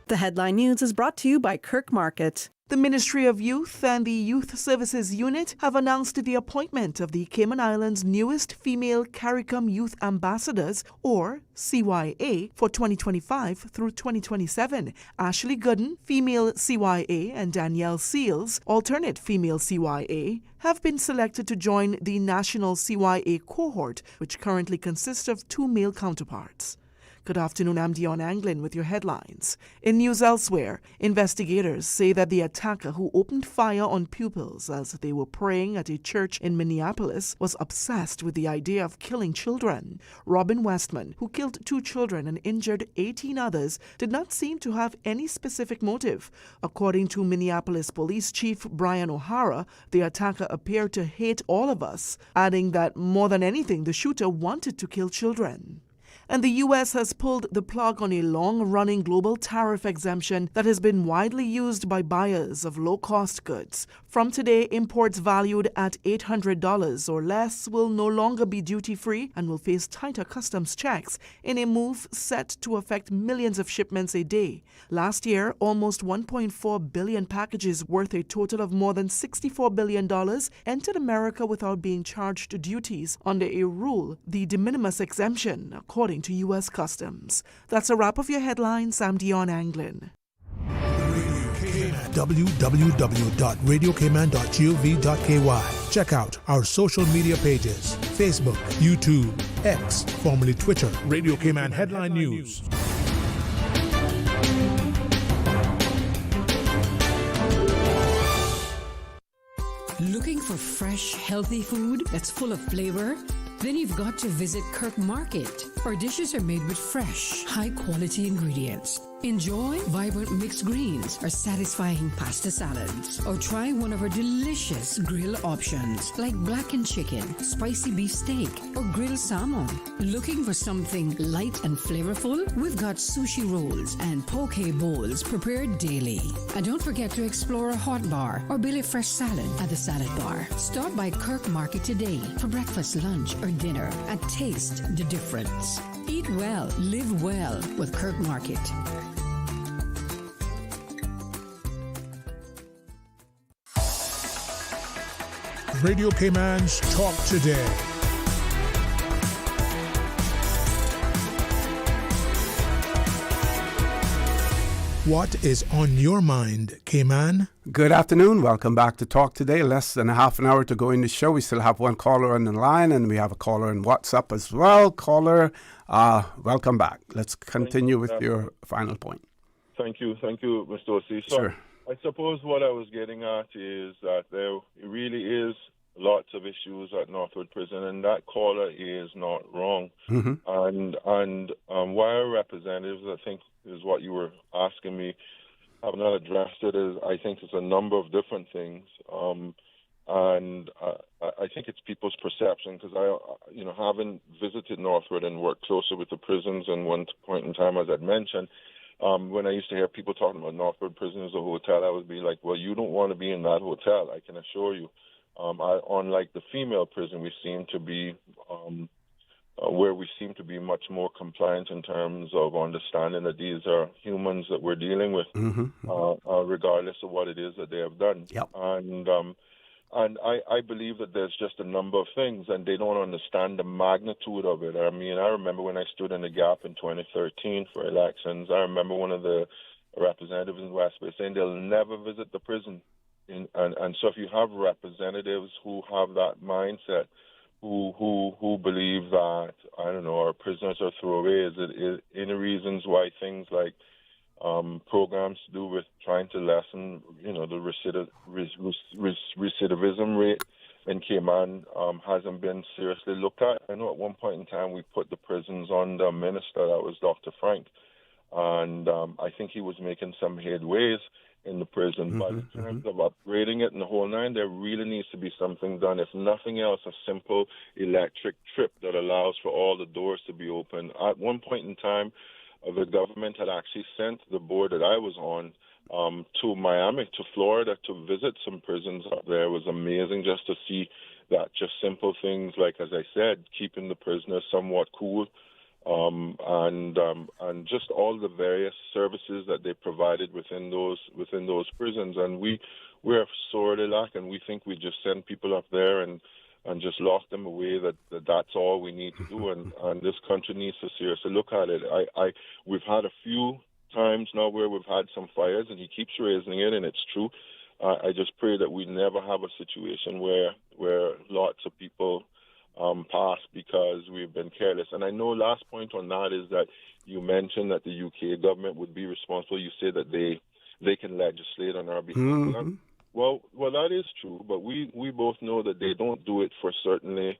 The headline news is brought to you by Kirk Market. The Ministry of Youth and the Youth Services Unit have announced the appointment of the Cayman Islands' newest female CARICOM Youth Ambassadors, or CYA, for 2025 through 2027. Ashley Gooden, female CYA, and Danielle Seales, alternate female CYA, have been selected to join the national CYA cohort, which currently consists of 2 male counterparts. Good afternoon, I'm Dion Anglin with your headlines. In news elsewhere, investigators say that the attacker who opened fire on pupils as they were praying at a church in Minneapolis was obsessed with the idea of killing children. Robin Westman, who killed 2 children and injured 18 others, did not seem to have any specific motive. According to Minneapolis Police Chief Brian O'Hara, the attacker appeared to hate all of us, adding that more than anything, the shooter wanted to kill children. And the U.S. has pulled the plug on a long-running global tariff exemption that has been widely used by buyers of low-cost goods. From today, imports valued at $800 or less will no longer be duty-free and will face tighter customs checks in a move set to affect millions of shipments a day. Last year, almost 1.4 billion packages worth a total of more than $64 billion entered America without being charged duties under a rule, the de minimis exemption, according to U.S. Customs. That's a wrap of your headlines. I'm Dion Anglin. www.radiocayman.gov.ky. Check out our social media pages: Facebook, YouTube, X, formerly Twitter, Radio Cayman Headline News. Looking for fresh, healthy food that's full of flavor? Then you've got to visit Kirk Market. Our dishes are made with fresh, high-quality ingredients. Enjoy vibrant mixed greens or satisfying pasta salads. Or try one of our delicious grill options like blackened chicken, spicy beef steak, or grilled salmon. Looking for something light and flavorful? We've got sushi rolls and poke bowls prepared daily. And don't forget to explore a hot bar or build a fresh salad at the salad bar. Stop by Kirk Market today for breakfast, lunch, or dinner and taste the difference. Eat well, live well with Kirk Market. Radio Cayman's Talk Today. What is on your mind, Cayman? Good afternoon. Welcome back to Talk Today. Less than a half an hour to go in the show. We still have one caller on the line, and we have a caller in WhatsApp as well. Caller, welcome back. Let's continue with your final point. Thank you, Mr. O.C. So, sure. I suppose what I was getting at is that there really is lots of issues at Northwood Prison, and that caller is not wrong. Mm-hmm. And why our representatives, I think, is what you were asking me, have not addressed it. Is I think it's a number of different things, and I think it's people's perception, because having visited Northwood and worked closer with the prisons, and one point in time, as I'd mentioned, when I used to hear people talking about Northwood Prison as a hotel, I would be like, well, you don't want to be in that hotel, I can assure you. Unlike the female prison, we seem to be where we seem to be much more compliant in terms of understanding that these are humans that we're dealing with, regardless of what it is that they have done. Yep. And I believe that there's just a number of things, and they don't understand the magnitude of it. I mean, I remember when I stood in the gap in 2013 for elections, I remember one of the representatives in West Bay saying they'll never visit the prison. And so if you have representatives who have that mindset, who believe that, I don't know, our prisoners are throwaways, is any reasons why things like programs to do with trying to lessen, the recidivism rate in Cayman hasn't been seriously looked at. I know at one point in time we put the prisons under a minister, that was Dr. Frank, and I think he was making some headways in the prison, but in terms of upgrading it and the whole nine, there really needs to be something done. If nothing else, a simple electric trip that allows for all the doors to be open. At one point in time, the government had actually sent the board that I was on to Miami, to Florida, to visit some prisons up there. It was amazing just to see that, just simple things like, as I said, keeping the prisoners somewhat cool, and just all the various services that they provided within those prisons. And we're sorely lacking. We think we just send people up there and just lock them away. That's all we need to do. And this country needs to seriously look at it. We've had a few times now where we've had some fires, and he keeps raising it, and it's true. I just pray that we never have a situation where lots of people pass because we've been careless. And I know last point on that is that you mentioned that the UK government would be responsible. You say that they can legislate on our behalf. Mm-hmm. Well, that is true, but we both know that they don't do it for certainly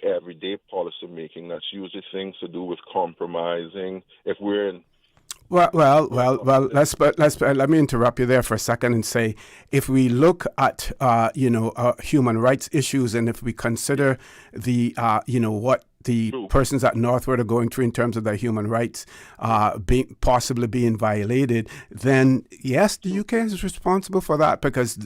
everyday policy making. That's usually things to do with compromising. If we're in Well. Let me interrupt you there for a second and say, if we look at human rights issues, and if we consider the what the persons at Northwood are going through in terms of their human rights possibly being violated, then yes, the UK is responsible for that because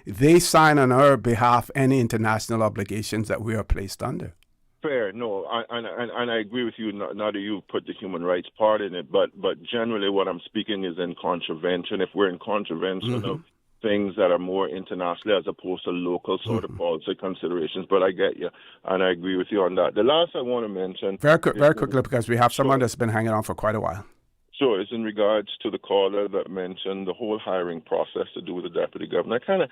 they sign on our behalf any international obligations that we are placed under. Fair, no, and I agree with you. Not that you put the human rights part in it, but generally what I'm speaking is in contravention. If we're in contravention of things that are more international as opposed to local sort of policy considerations, but I get you, and I agree with you on that. The last I want to mention... Very quickly, because we have someone that's been hanging on for quite a while. Sure, it's in regards to the caller that mentioned the whole hiring process to do with the deputy governor. I kind of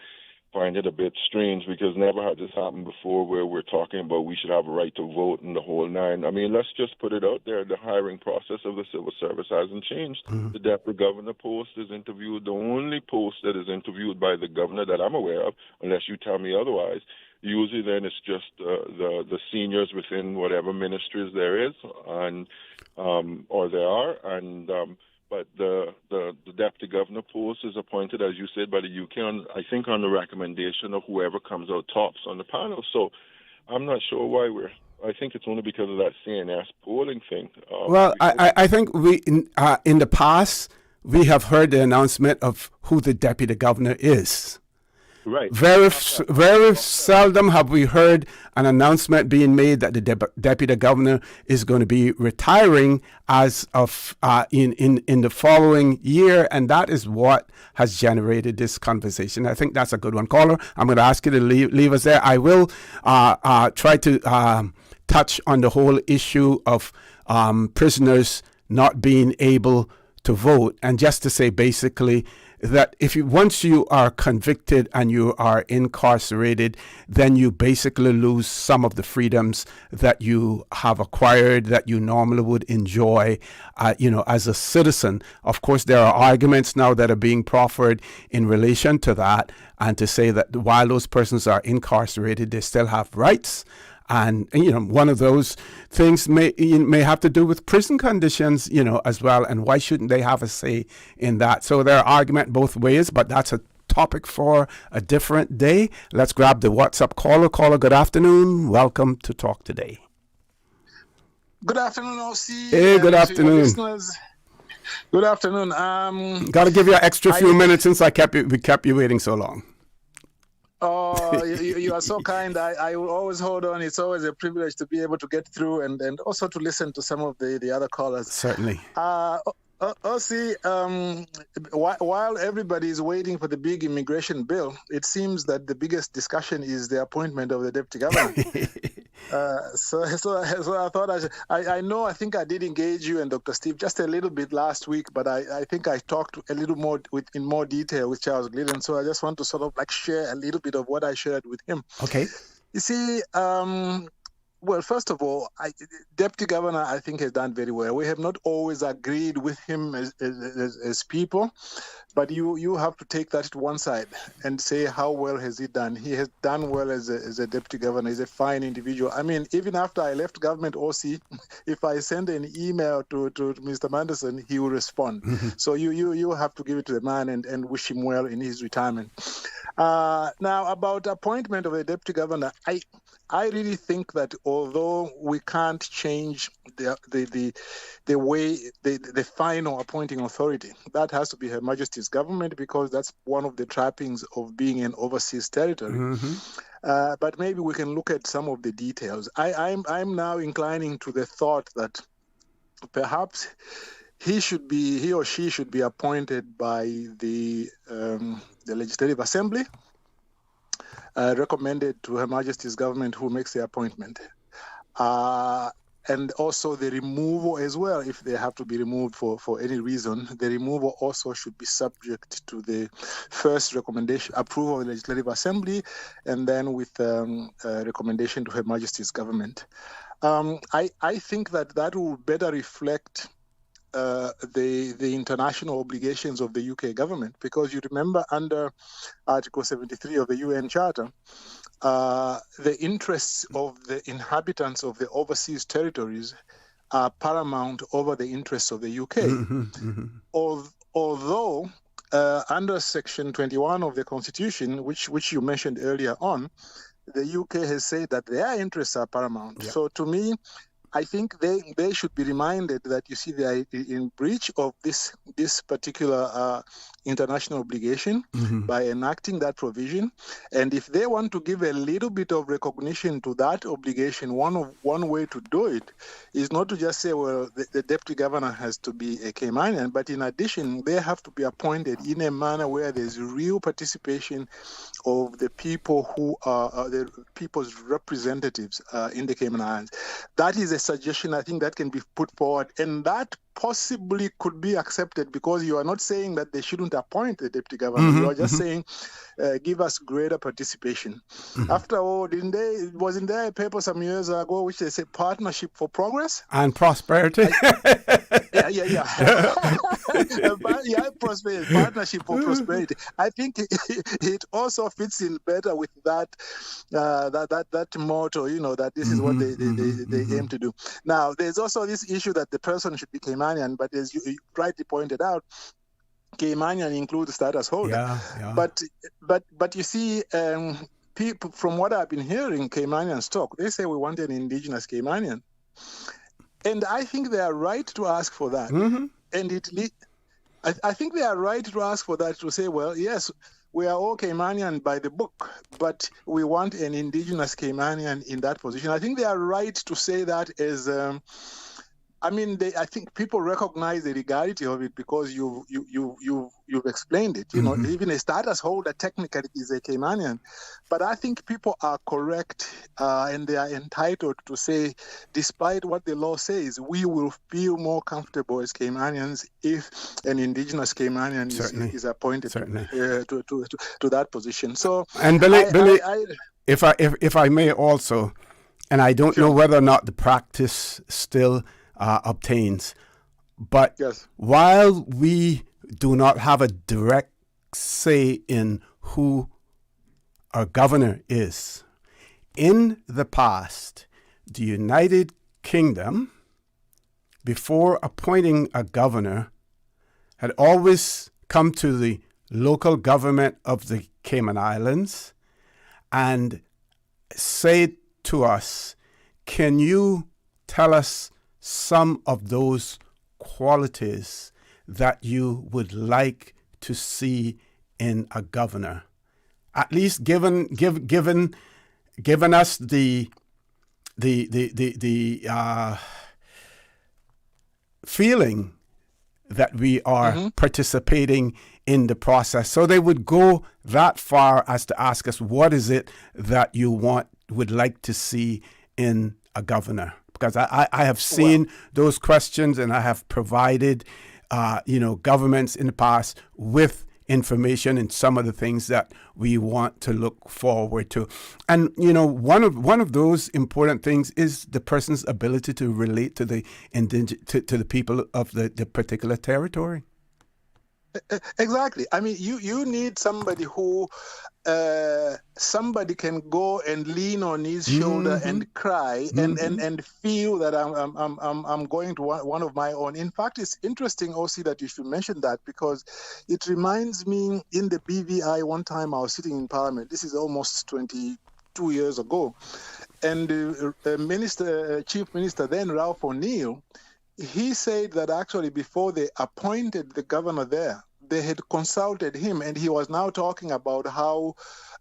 find it a bit strange because never had this happened before where we're talking about we should have a right to vote and the whole nine. I mean, let's just put it out there. The hiring process of the civil service hasn't changed. The deputy governor post is interviewed. The only post that is interviewed by the governor that I'm aware of, unless you tell me otherwise, usually then it's just the seniors within whatever ministries there is and or there are. And but the deputy governor post is appointed, as you said, by the UK, I think on the recommendation of whoever comes out tops on the panel. So I'm not sure why I think it's only because of that CNS polling thing. I think we in the past, we have heard the announcement of who the deputy governor is. Right. Very seldom have we heard an announcement being made that the deputy governor is going to be retiring as of in the following year, and that is what has generated this conversation. I think that's a good one. Caller, I'm going to ask you to leave us there. I will try to touch on the whole issue of prisoners not being able to vote, and just to say basically that once you are convicted and you are incarcerated, then you basically lose some of the freedoms that you have acquired that you normally would enjoy, as a citizen. Of course, there are arguments now that are being proffered in relation to that, and to say that while those persons are incarcerated, they still have rights. And, one of those things may have to do with prison conditions, as well. And why shouldn't they have a say in that? So there are arguments both ways, but that's a topic for a different day. Let's grab the WhatsApp caller. Caller, good afternoon. Welcome to Talk Today. Good afternoon, OC. Hey, good afternoon. Good afternoon. Got to give you an extra few minutes since we kept you waiting so long. Oh, you are so kind. I will always hold on. It's always a privilege to be able to get through and also to listen to some of the other callers. Certainly. OC, while everybody is waiting for the big immigration bill, it seems that the biggest discussion is the appointment of the deputy governor. So I thought I think I did engage you and Dr. Steve just a little bit last week, but I think I talked a little more in more detail with Charles Glidden. So I just want to sort of share a little bit of what I shared with him. Okay. You see, well, first of all, Deputy Governor, I think, has done very well. We have not always agreed with him as people, but you have to take that to one side and say, how well has he done? He has done well as a Deputy Governor. He's a fine individual. I mean, even after I left government, OC, if I send an email to Mr. Manderson, he will respond. Mm-hmm. So you have to give it to the man and wish him well in his retirement. Now, about appointment of the Deputy Governor, I really think that although we can't change the way the final appointing authority, that has to be Her Majesty's government, because that's one of the trappings of being an overseas territory. Mm-hmm. But maybe we can look at some of the details. I'm now inclining to the thought that perhaps he or she should be appointed by the Legislative Assembly, recommended to Her Majesty's government, who makes the appointment. And also the removal as well, if they have to be removed for any reason, the removal also should be subject to the first recommendation, approval of the Legislative Assembly, and then with recommendation to Her Majesty's government. I think that will better reflect the international obligations of the UK government, because you remember under Article 73 of the UN Charter, the interests of the inhabitants of the overseas territories are paramount over the interests of the UK. Although under Section 21 of the Constitution, which you mentioned earlier on, the UK has said that their interests are paramount. Yeah. So to me, I think they should be reminded that, you see, they are in breach of this particular international obligation by enacting that provision. And if they want to give a little bit of recognition to that obligation, one way to do it is not to just say, well, the deputy governor has to be a Caymanian, but in addition, they have to be appointed in a manner where there's real participation of the people who are the people's representatives in the Cayman Islands. That is a suggestion I think that can be put forward, and that possibly could be accepted, because you are not saying that they shouldn't appoint the deputy governor. You are just saying, give us greater participation. After all, wasn't there a paper some years ago which they say partnership for progress and prosperity? Yeah, prosperity, partnership for prosperity. I think it also fits in better with that motto, that this is what they aim to do. Now, there's also this issue that the person should be Caymanian, but as you rightly pointed out, Caymanian includes status holder. But you see, people, from what I've been hearing, Caymanians talk, they say we want an indigenous Caymanian. And I think they are right to ask for that. And I think they are right to ask for that, to say, well, yes, we are all Caymanian by the book, but we want an indigenous Caymanian in that position. I think they are right to say that as... I think people recognize the legality of it, because you've explained it. Even a status holder technically is a Caymanian, but I think people are correct and they are entitled to say, despite what the law says, we will feel more comfortable as Caymanians if an indigenous Caymanian is appointed to that position. So, and Billy, if I may also, and I don't know whether or not the practice still obtains. But while we do not have a direct say in who our governor is, in the past, the United Kingdom, before appointing a governor, had always come to the local government of the Cayman Islands and said to us, can you tell us some of those qualities that you would like to see in a governor? At least given us the feeling that we are participating in the process. So they would go that far as to ask us, what is it that you would like to see in a governor? Because I have seen those questions, and I have provided, governments in the past with information and some of the things that we want to look forward to. And, one of those important things is the person's ability to relate to the to the people of the particular territory. Exactly. I mean, you need somebody who somebody can go and lean on his shoulder and cry and feel that I'm going to one of my own. In fact, it's interesting, OC, that you should mention that, because it reminds me, in the BVI, one time I was sitting in Parliament. This is almost 22 years ago, and Chief Minister then, Ralph O'Neill, he said that actually before they appointed the governor there, they had consulted him, and he was now talking about how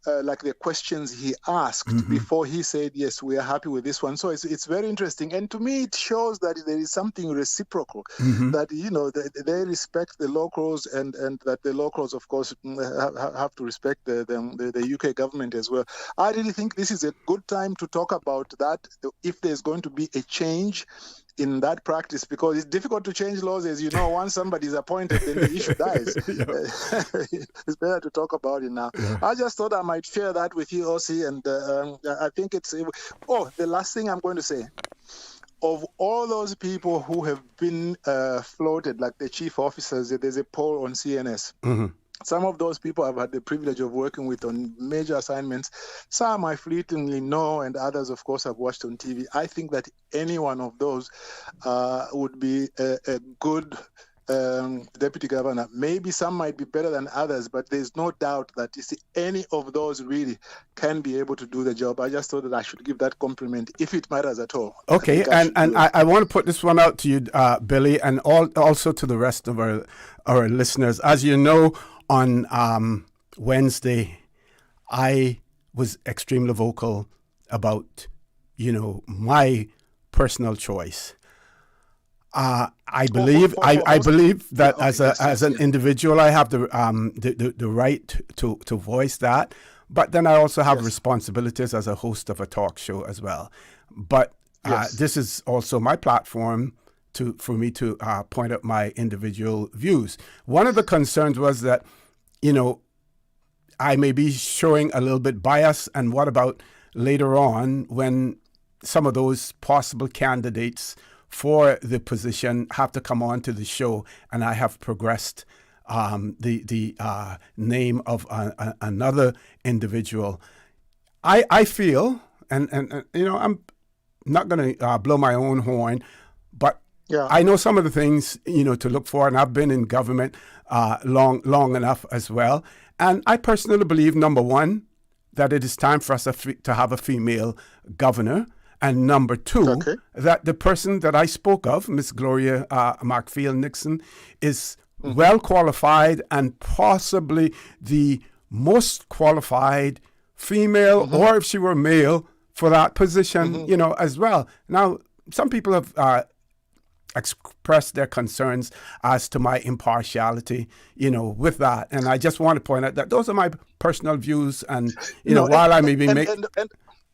like the questions he asked before he said, yes, we are happy with this one. So it's very interesting. And to me, it shows that there is something reciprocal, that, you know, they respect the locals and that the locals, of course, have to respect the UK government as well. I really think this is a good time to talk about that, if there's going to be a change in that practice, because it's difficult to change laws, as you know. Once somebody is appointed, then the issue dies. It's better to talk about it now. I just thought I might share that with you, Ossie, and I think it's... Oh, the last thing I'm going to say. Of all those people who have been floated, like the chief officers, there's a poll on CNS. Some of those people I've had the privilege of working with on major assignments. Some I fleetingly know, and others, of course, I've watched on TV. I think that any one of those would be a good deputy governor. Maybe some might be better than others, but there's no doubt that any of those really can be able to do the job. I just thought that I should give that compliment, if it matters at all. Okay, and I want to put this one out to you, Billy, and also to the rest of our listeners. As you know, on Wednesday, I was extremely vocal about, you know, my personal choice. I believe that as an individual, I have the right to voice that. But then I also have responsibilities as a host of a talk show as well. But this is also my platform for me to point out my individual views. One of the concerns was that, you know, I may be showing a little bit bias, and what about later on when some of those possible candidates for the position have to come on to the show, and I have progressed the name of another individual. I feel, and you know, I'm not going to blow my own horn, but I know some of the things, you know, to look for, and I've been in government long enough as well. And I personally believe, number one, that it is time for us to have a female governor. And number two, that the person that I spoke of, Miss Gloria Markfield Nixon, is well qualified and possibly the most qualified female, or if she were male, for that position, you know, as well. Now, some people have expressed their concerns as to my impartiality, you know, with that. And I just want to point out that those are my personal views. And, you know, while I may be making...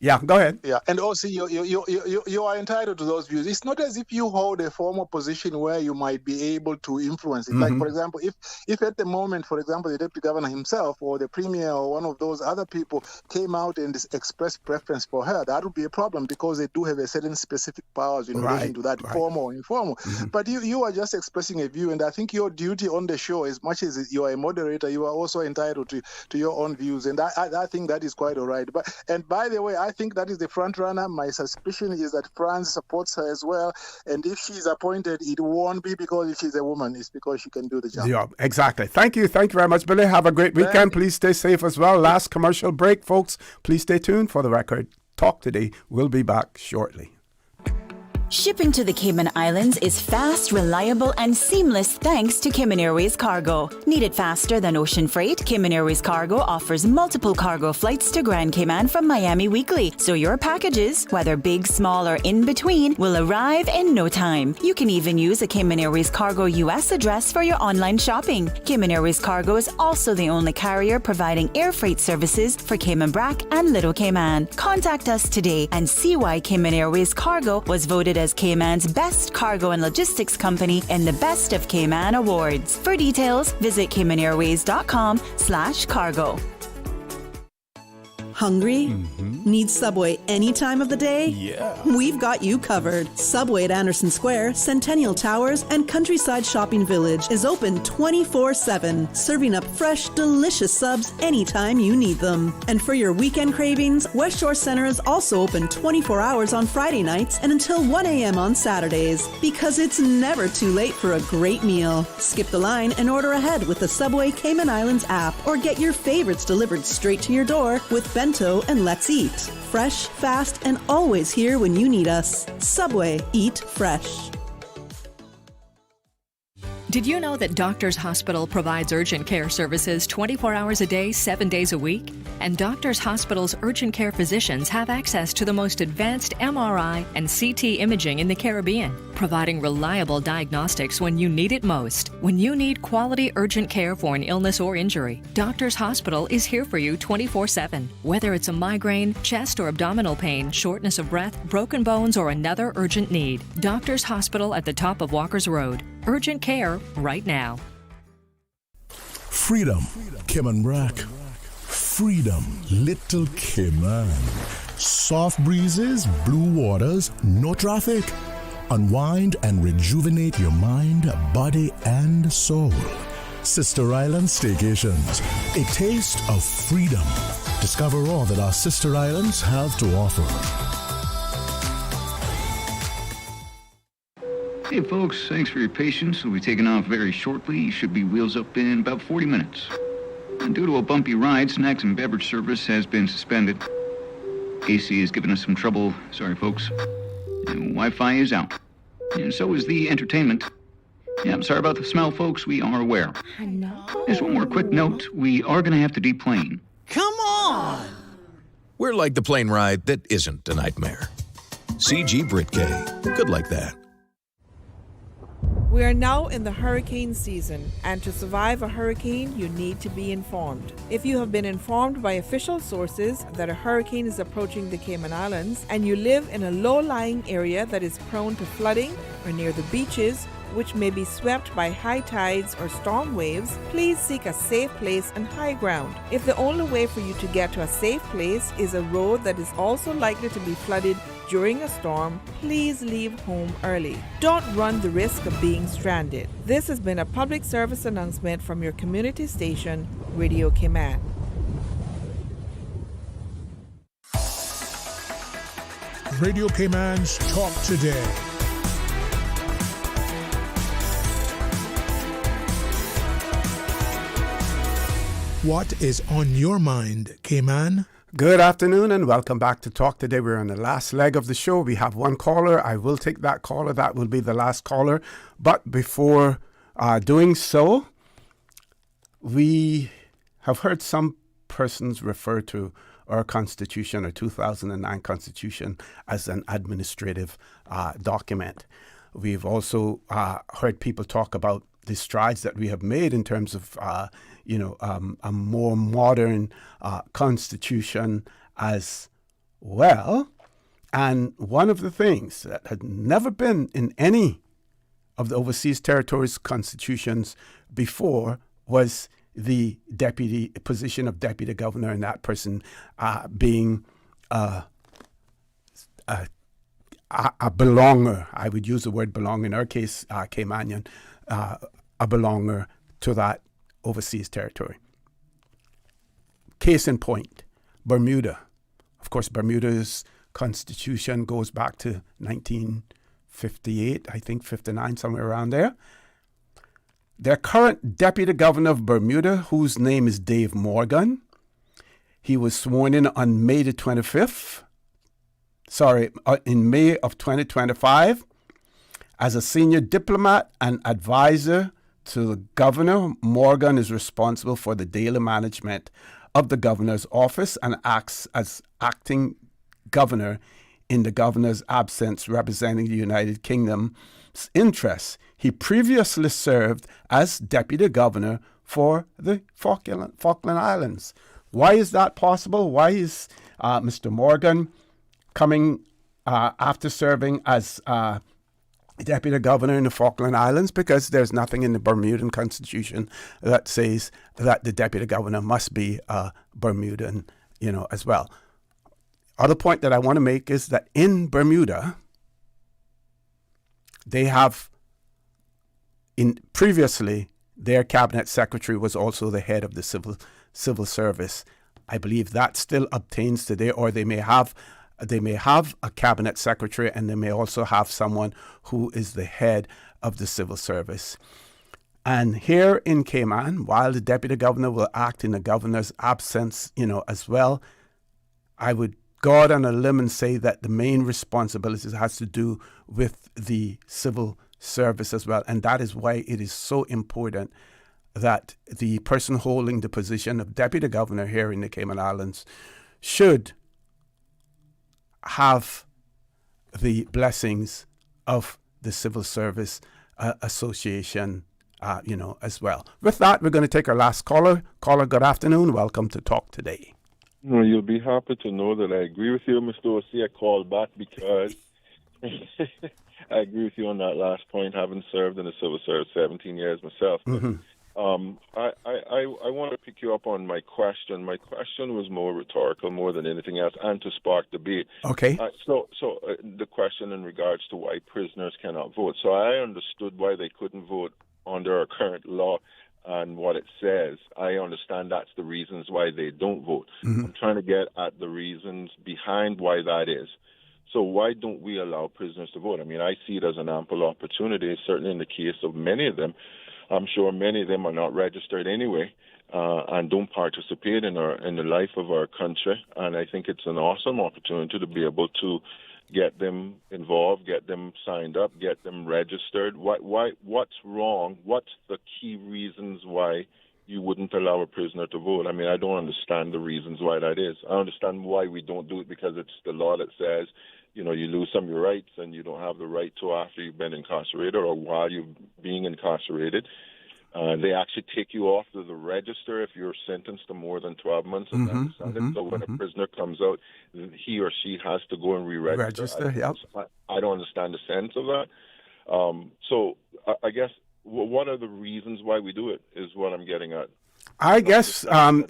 Yeah, go ahead. Yeah, and also you are entitled to those views. It's not as if you hold a formal position where you might be able to influence it. Like, for example, if at the moment, for example, the deputy governor himself or the premier or one of those other people came out and expressed preference for her, that would be a problem, because they do have a certain specific powers in relation to that, formal or informal. But you are just expressing a view, and I think your duty on the show, as much as you are a moderator, you are also entitled to your own views, and I think that is quite all right. And by the way, I think that is the front runner. My suspicion is that France supports her as well. And if she's appointed, it won't be because she's a woman. It's because she can do the job. Yeah, exactly. Thank you. Thank you very much, Billy. Have a great weekend. Please stay safe as well. Last commercial break, folks. Please stay tuned for the record. Talk Today. We'll be back shortly. Shipping to the Cayman Islands is fast, reliable, and seamless thanks to Cayman Airways Cargo. Need it faster than ocean freight? Cayman Airways Cargo offers multiple cargo flights to Grand Cayman from Miami weekly, so your packages, whether big, small, or in between, will arrive in no time. You can even use a Cayman Airways Cargo US address for your online shopping. Cayman Airways Cargo is also the only carrier providing air freight services for Cayman Brac and Little Cayman. Contact us today and see why Cayman Airways Cargo was voted as Cayman's best cargo and logistics company in the Best of Cayman Awards. For details, visit caymanairways.com/cargo. Hungry? Need Subway any time of the day? Yeah. We've got you covered. Subway at Anderson Square, Centennial Towers, and Countryside Shopping Village is open 24/7, serving up fresh, delicious subs anytime you need them. And for your weekend cravings, West Shore Center is also open 24 hours on Friday nights and until 1 a.m. on Saturdays, because it's never too late for a great meal. Skip the line and order ahead with the Subway Cayman Islands app, or get your favorites delivered straight to your door with Bento and Let's Eat. Fresh, fast, and always here when you need us. Subway. Eat fresh. Did you know that Doctors Hospital provides urgent care services 24 hours a day, 7 days a week? And Doctors Hospital's urgent care physicians have access to the most advanced MRI and CT imaging in the Caribbean, providing reliable diagnostics when you need it most. When you need quality urgent care for an illness or injury, Doctors Hospital is here for you 24/7. Whether it's a migraine, chest or abdominal pain, shortness of breath, broken bones, or another urgent need, Doctors Hospital at the top of Walker's Road. Urgent care right now. Freedom, Cayman Brac. Freedom, Little Cayman. Soft breezes, blue waters, no traffic. Unwind and rejuvenate your mind, body, and soul. Sister Island Staycations, a taste of freedom. Discover all that our sister islands have to offer. Hey folks, thanks for your patience. We'll be taking off very shortly. Should be wheels up in about 40 minutes. And due to a bumpy ride, snacks and beverage service has been suspended. AC has given us some trouble. Sorry folks. And Wi-Fi is out. And so is the entertainment. Yeah, I'm sorry about the smell folks. We are aware. I know. Just one more quick note. We are going to have to deplane. Come on! We're like the plane ride that isn't a nightmare. CG Britgay. Good like that. We are now in the hurricane season, and to survive a hurricane, you need to be informed. If you have been informed by official sources that a hurricane is approaching the Cayman Islands, and you live in a low-lying area that is prone to flooding or near the beaches, which may be swept by high tides or storm waves, please seek a safe place and high ground. If the only way for you to get to a safe place is a road that is also likely to be flooded during a storm, please leave home early. Don't run the risk of being stranded. This has been a public service announcement from your community station, Radio Cayman. Radio Cayman's Talk Today. What is on your mind, Cayman? Good afternoon and welcome back to Talk Today. We're on the last leg of the show. We have one caller. I will take that caller. That will be the last caller. But before doing so, we have heard some persons refer to our Constitution, our 2009 Constitution, as an administrative document. We've also heard people talk about the strides that we have made in terms of a more modern constitution as well. And one of the things that had never been in any of the overseas territories' constitutions before was the position of deputy governor, and that person being a belonger. I would use the word belong, in our case, Caymanian, a belonger to that overseas territory. Case in point, Bermuda. Of course, Bermuda's constitution goes back to 1958, I think 59, somewhere around there. Their current deputy governor of Bermuda, whose name is Dave Morgan, he was sworn in on May the 25th, in May of 2025, as a senior diplomat and advisor to the governor. Morgan is responsible for the daily management of the governor's office and acts as acting governor in the governor's absence, representing the United Kingdom's interests. He previously served as deputy governor for the Falkland Islands. Why is that possible? Why is Mr. Morgan coming after serving as deputy governor in the Falkland Islands? Because there's nothing in the Bermudan Constitution that says that the deputy governor must be a Bermudan, as well. Other point that I want to make is that in Bermuda, they have, previously, their cabinet secretary was also the head of the civil service. I believe that still obtains today, or they may have a cabinet secretary, and they may also have someone who is the head of the civil service. And here in Cayman, while the deputy governor will act in the governor's absence, as well, I would go out on a limb and say that the main responsibilities has to do with the civil service as well. And that is why it is so important that the person holding the position of deputy governor here in the Cayman Islands should have the blessings of the Civil Service Association, as well. With that, we're going to take our last caller. Caller, good afternoon. Welcome to Talk Today. Well, you'll be happy to know that I agree with you, Mr. O.C. I called back because I agree with you on that last point, having served in the civil service 17 years myself. Mm-hmm. I want to pick you up on my question. My question was more rhetorical more than anything else, and to spark debate. Okay. So the question in regards to why prisoners cannot vote. So I understood why they couldn't vote under our current law and what it says. I understand that's the reasons why they don't vote. Mm-hmm. I'm trying to get at the reasons behind why that is. So why don't we allow prisoners to vote? I mean, I see it as an ample opportunity, certainly in the case of many of them. I'm sure many of them are not registered anyway and don't participate in the life of our country. And I think it's an awesome opportunity to be able to get them involved, get them signed up, get them registered. What's wrong? What's the key reasons why you wouldn't allow a prisoner to vote? I mean, I don't understand the reasons why that is. I understand why we don't do it, because it's the law that says, you lose some of your rights and you don't have the right to after you've been incarcerated or while you're being incarcerated. They actually take you off to the register if you're sentenced to more than 12 months. So when a prisoner comes out, he or she has to go and re-register. I don't understand the sense of that. So I guess what are the reasons why we do it is what I'm getting at. I guess, in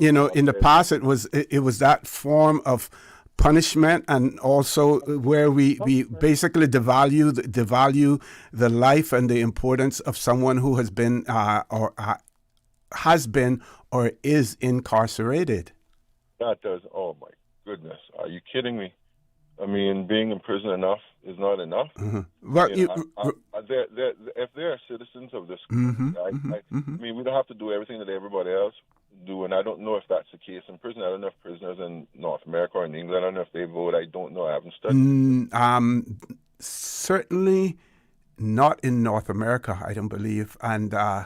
the past it was that form of punishment, and also where we basically devalue the life and the importance of someone who has been or is incarcerated. That does. Oh my goodness, are you kidding me? I mean, being in prison enough is not enough. Mm-hmm. Well, if they're citizens of this country, I mean, we don't have to do everything that everybody else do, and I don't know if that's the case in prison. I don't know if prisoners in North America or in England, I don't know if they vote. I don't know. I haven't studied. Certainly not in North America, I don't believe, and I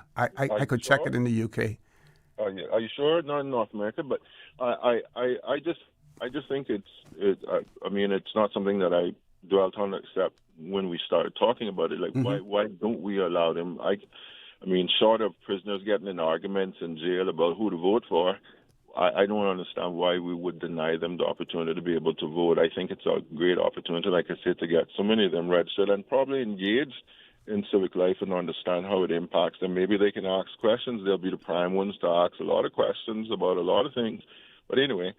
could check it in the UK. Oh yeah, are you sure? Not in North America, but I just think I mean, it's not something that I dwelt on, except when we started talking about it. Like, why don't we allow them? I mean, short of prisoners getting in arguments in jail about who to vote for, I don't understand why we would deny them the opportunity to be able to vote. I think it's a great opportunity, like I said, to get so many of them registered and probably engaged in civic life and understand how it impacts them. Maybe they can ask questions. They'll be the prime ones to ask a lot of questions about a lot of things. But anyway,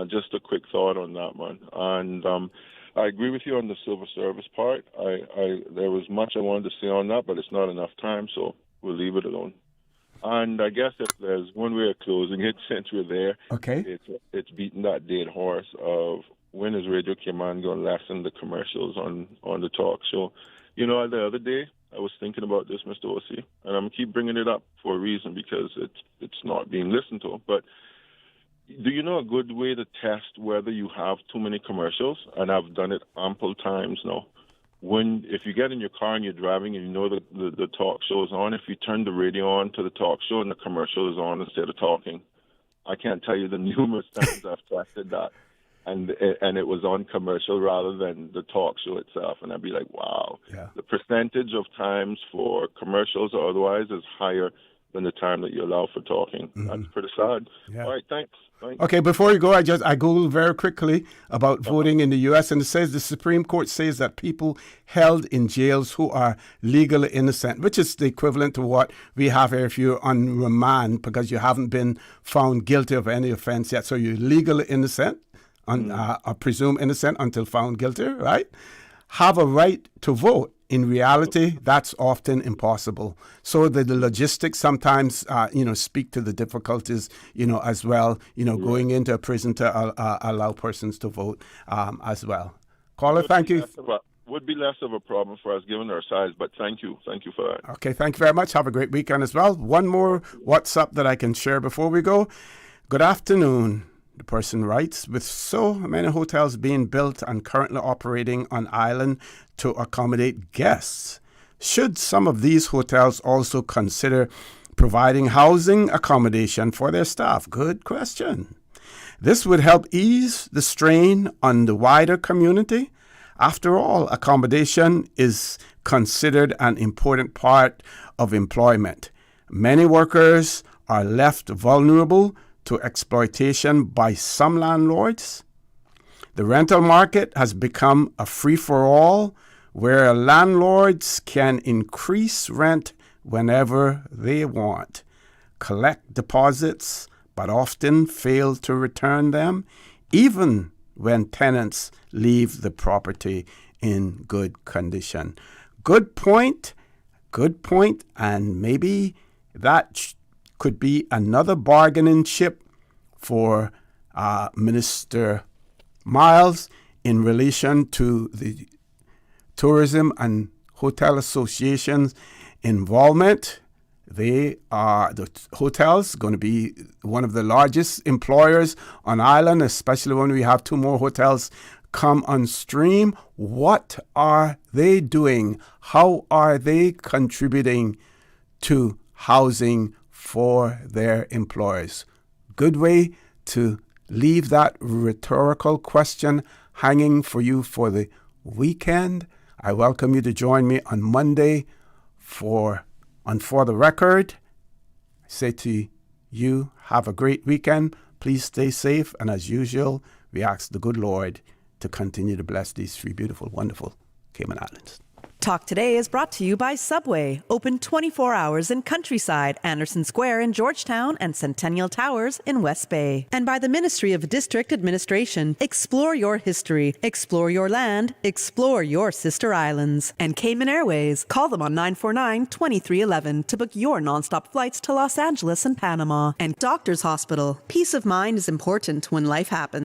just a quick thought on that one. And I agree with you on the civil service part. There was much I wanted to say on that, but it's not enough time, so we'll leave it alone. And I guess if there's one way of closing it, since we're there, it's beating that dead horse of when is Radio Cayman going to lessen the commercials on the talk show. The other day I was thinking about this, Mr. O.C., and I'm going to keep bringing it up for a reason, because it's not being listened to. But do you know a good way to test whether you have too many commercials? And I've done it ample times now. If you get in your car and you're driving and you know the talk show is on, if you turn the radio on to the talk show and the commercial is on instead of talking, I can't tell you the numerous times I've tested that, and it was on commercial rather than the talk show itself, and I'd be like, wow, the percentage of times for commercials or otherwise is higher than the time that you allow for talking. That's pretty sad. All right, thanks. Okay, before you go, I Googled very quickly about voting in the U.S., and it says the Supreme Court says that people held in jails who are legally innocent, which is the equivalent to what we have here if you're on remand because you haven't been found guilty of any offense yet. So you're legally innocent, or presumed innocent until found guilty, right? Have a right to vote. In reality, that's often impossible. So the logistics sometimes, speak to the difficulties, as well, going into a prison to allow persons to vote as well. Caller, thank you. Would be less of a problem for us given our size, but thank you. Thank you for that. Okay, thank you very much. Have a great weekend as well. One more WhatsApp that I can share before we go. Good afternoon. The person writes, with so many hotels being built and currently operating on island to accommodate guests, Should some of these hotels also consider providing housing accommodation for their staff? Good question. This would help ease the strain on the wider community. After all, accommodation is considered an important part of employment. Many workers are left vulnerable to exploitation by some landlords. The rental market has become a free-for-all where landlords can increase rent whenever they want, collect deposits, but often fail to return them, even when tenants leave the property in good condition. Good point, and maybe that could be another bargaining chip for Minister Miles in relation to the Tourism and Hotel Association's involvement. The hotels going to be one of the largest employers on island, especially when we have 2 more hotels come on stream. What are they doing? How are they contributing to housing for their employers? Good way to leave that rhetorical question hanging for you for the weekend. I welcome you to join me on Monday for the Record. I say to you, have a great weekend. Please stay safe. And as usual, we ask the good Lord to continue to bless these 3 beautiful, wonderful Cayman Islands. Talk Today is brought to you by Subway, open 24 hours in Countryside, Anderson Square in Georgetown, and Centennial Towers in West Bay. And by the Ministry of District Administration. Explore your history, explore your land, explore your sister islands. And Cayman Airways. Call them on 949-2311 to book your nonstop flights to Los Angeles and Panama. And Doctors Hospital. Peace of mind is important when life happens.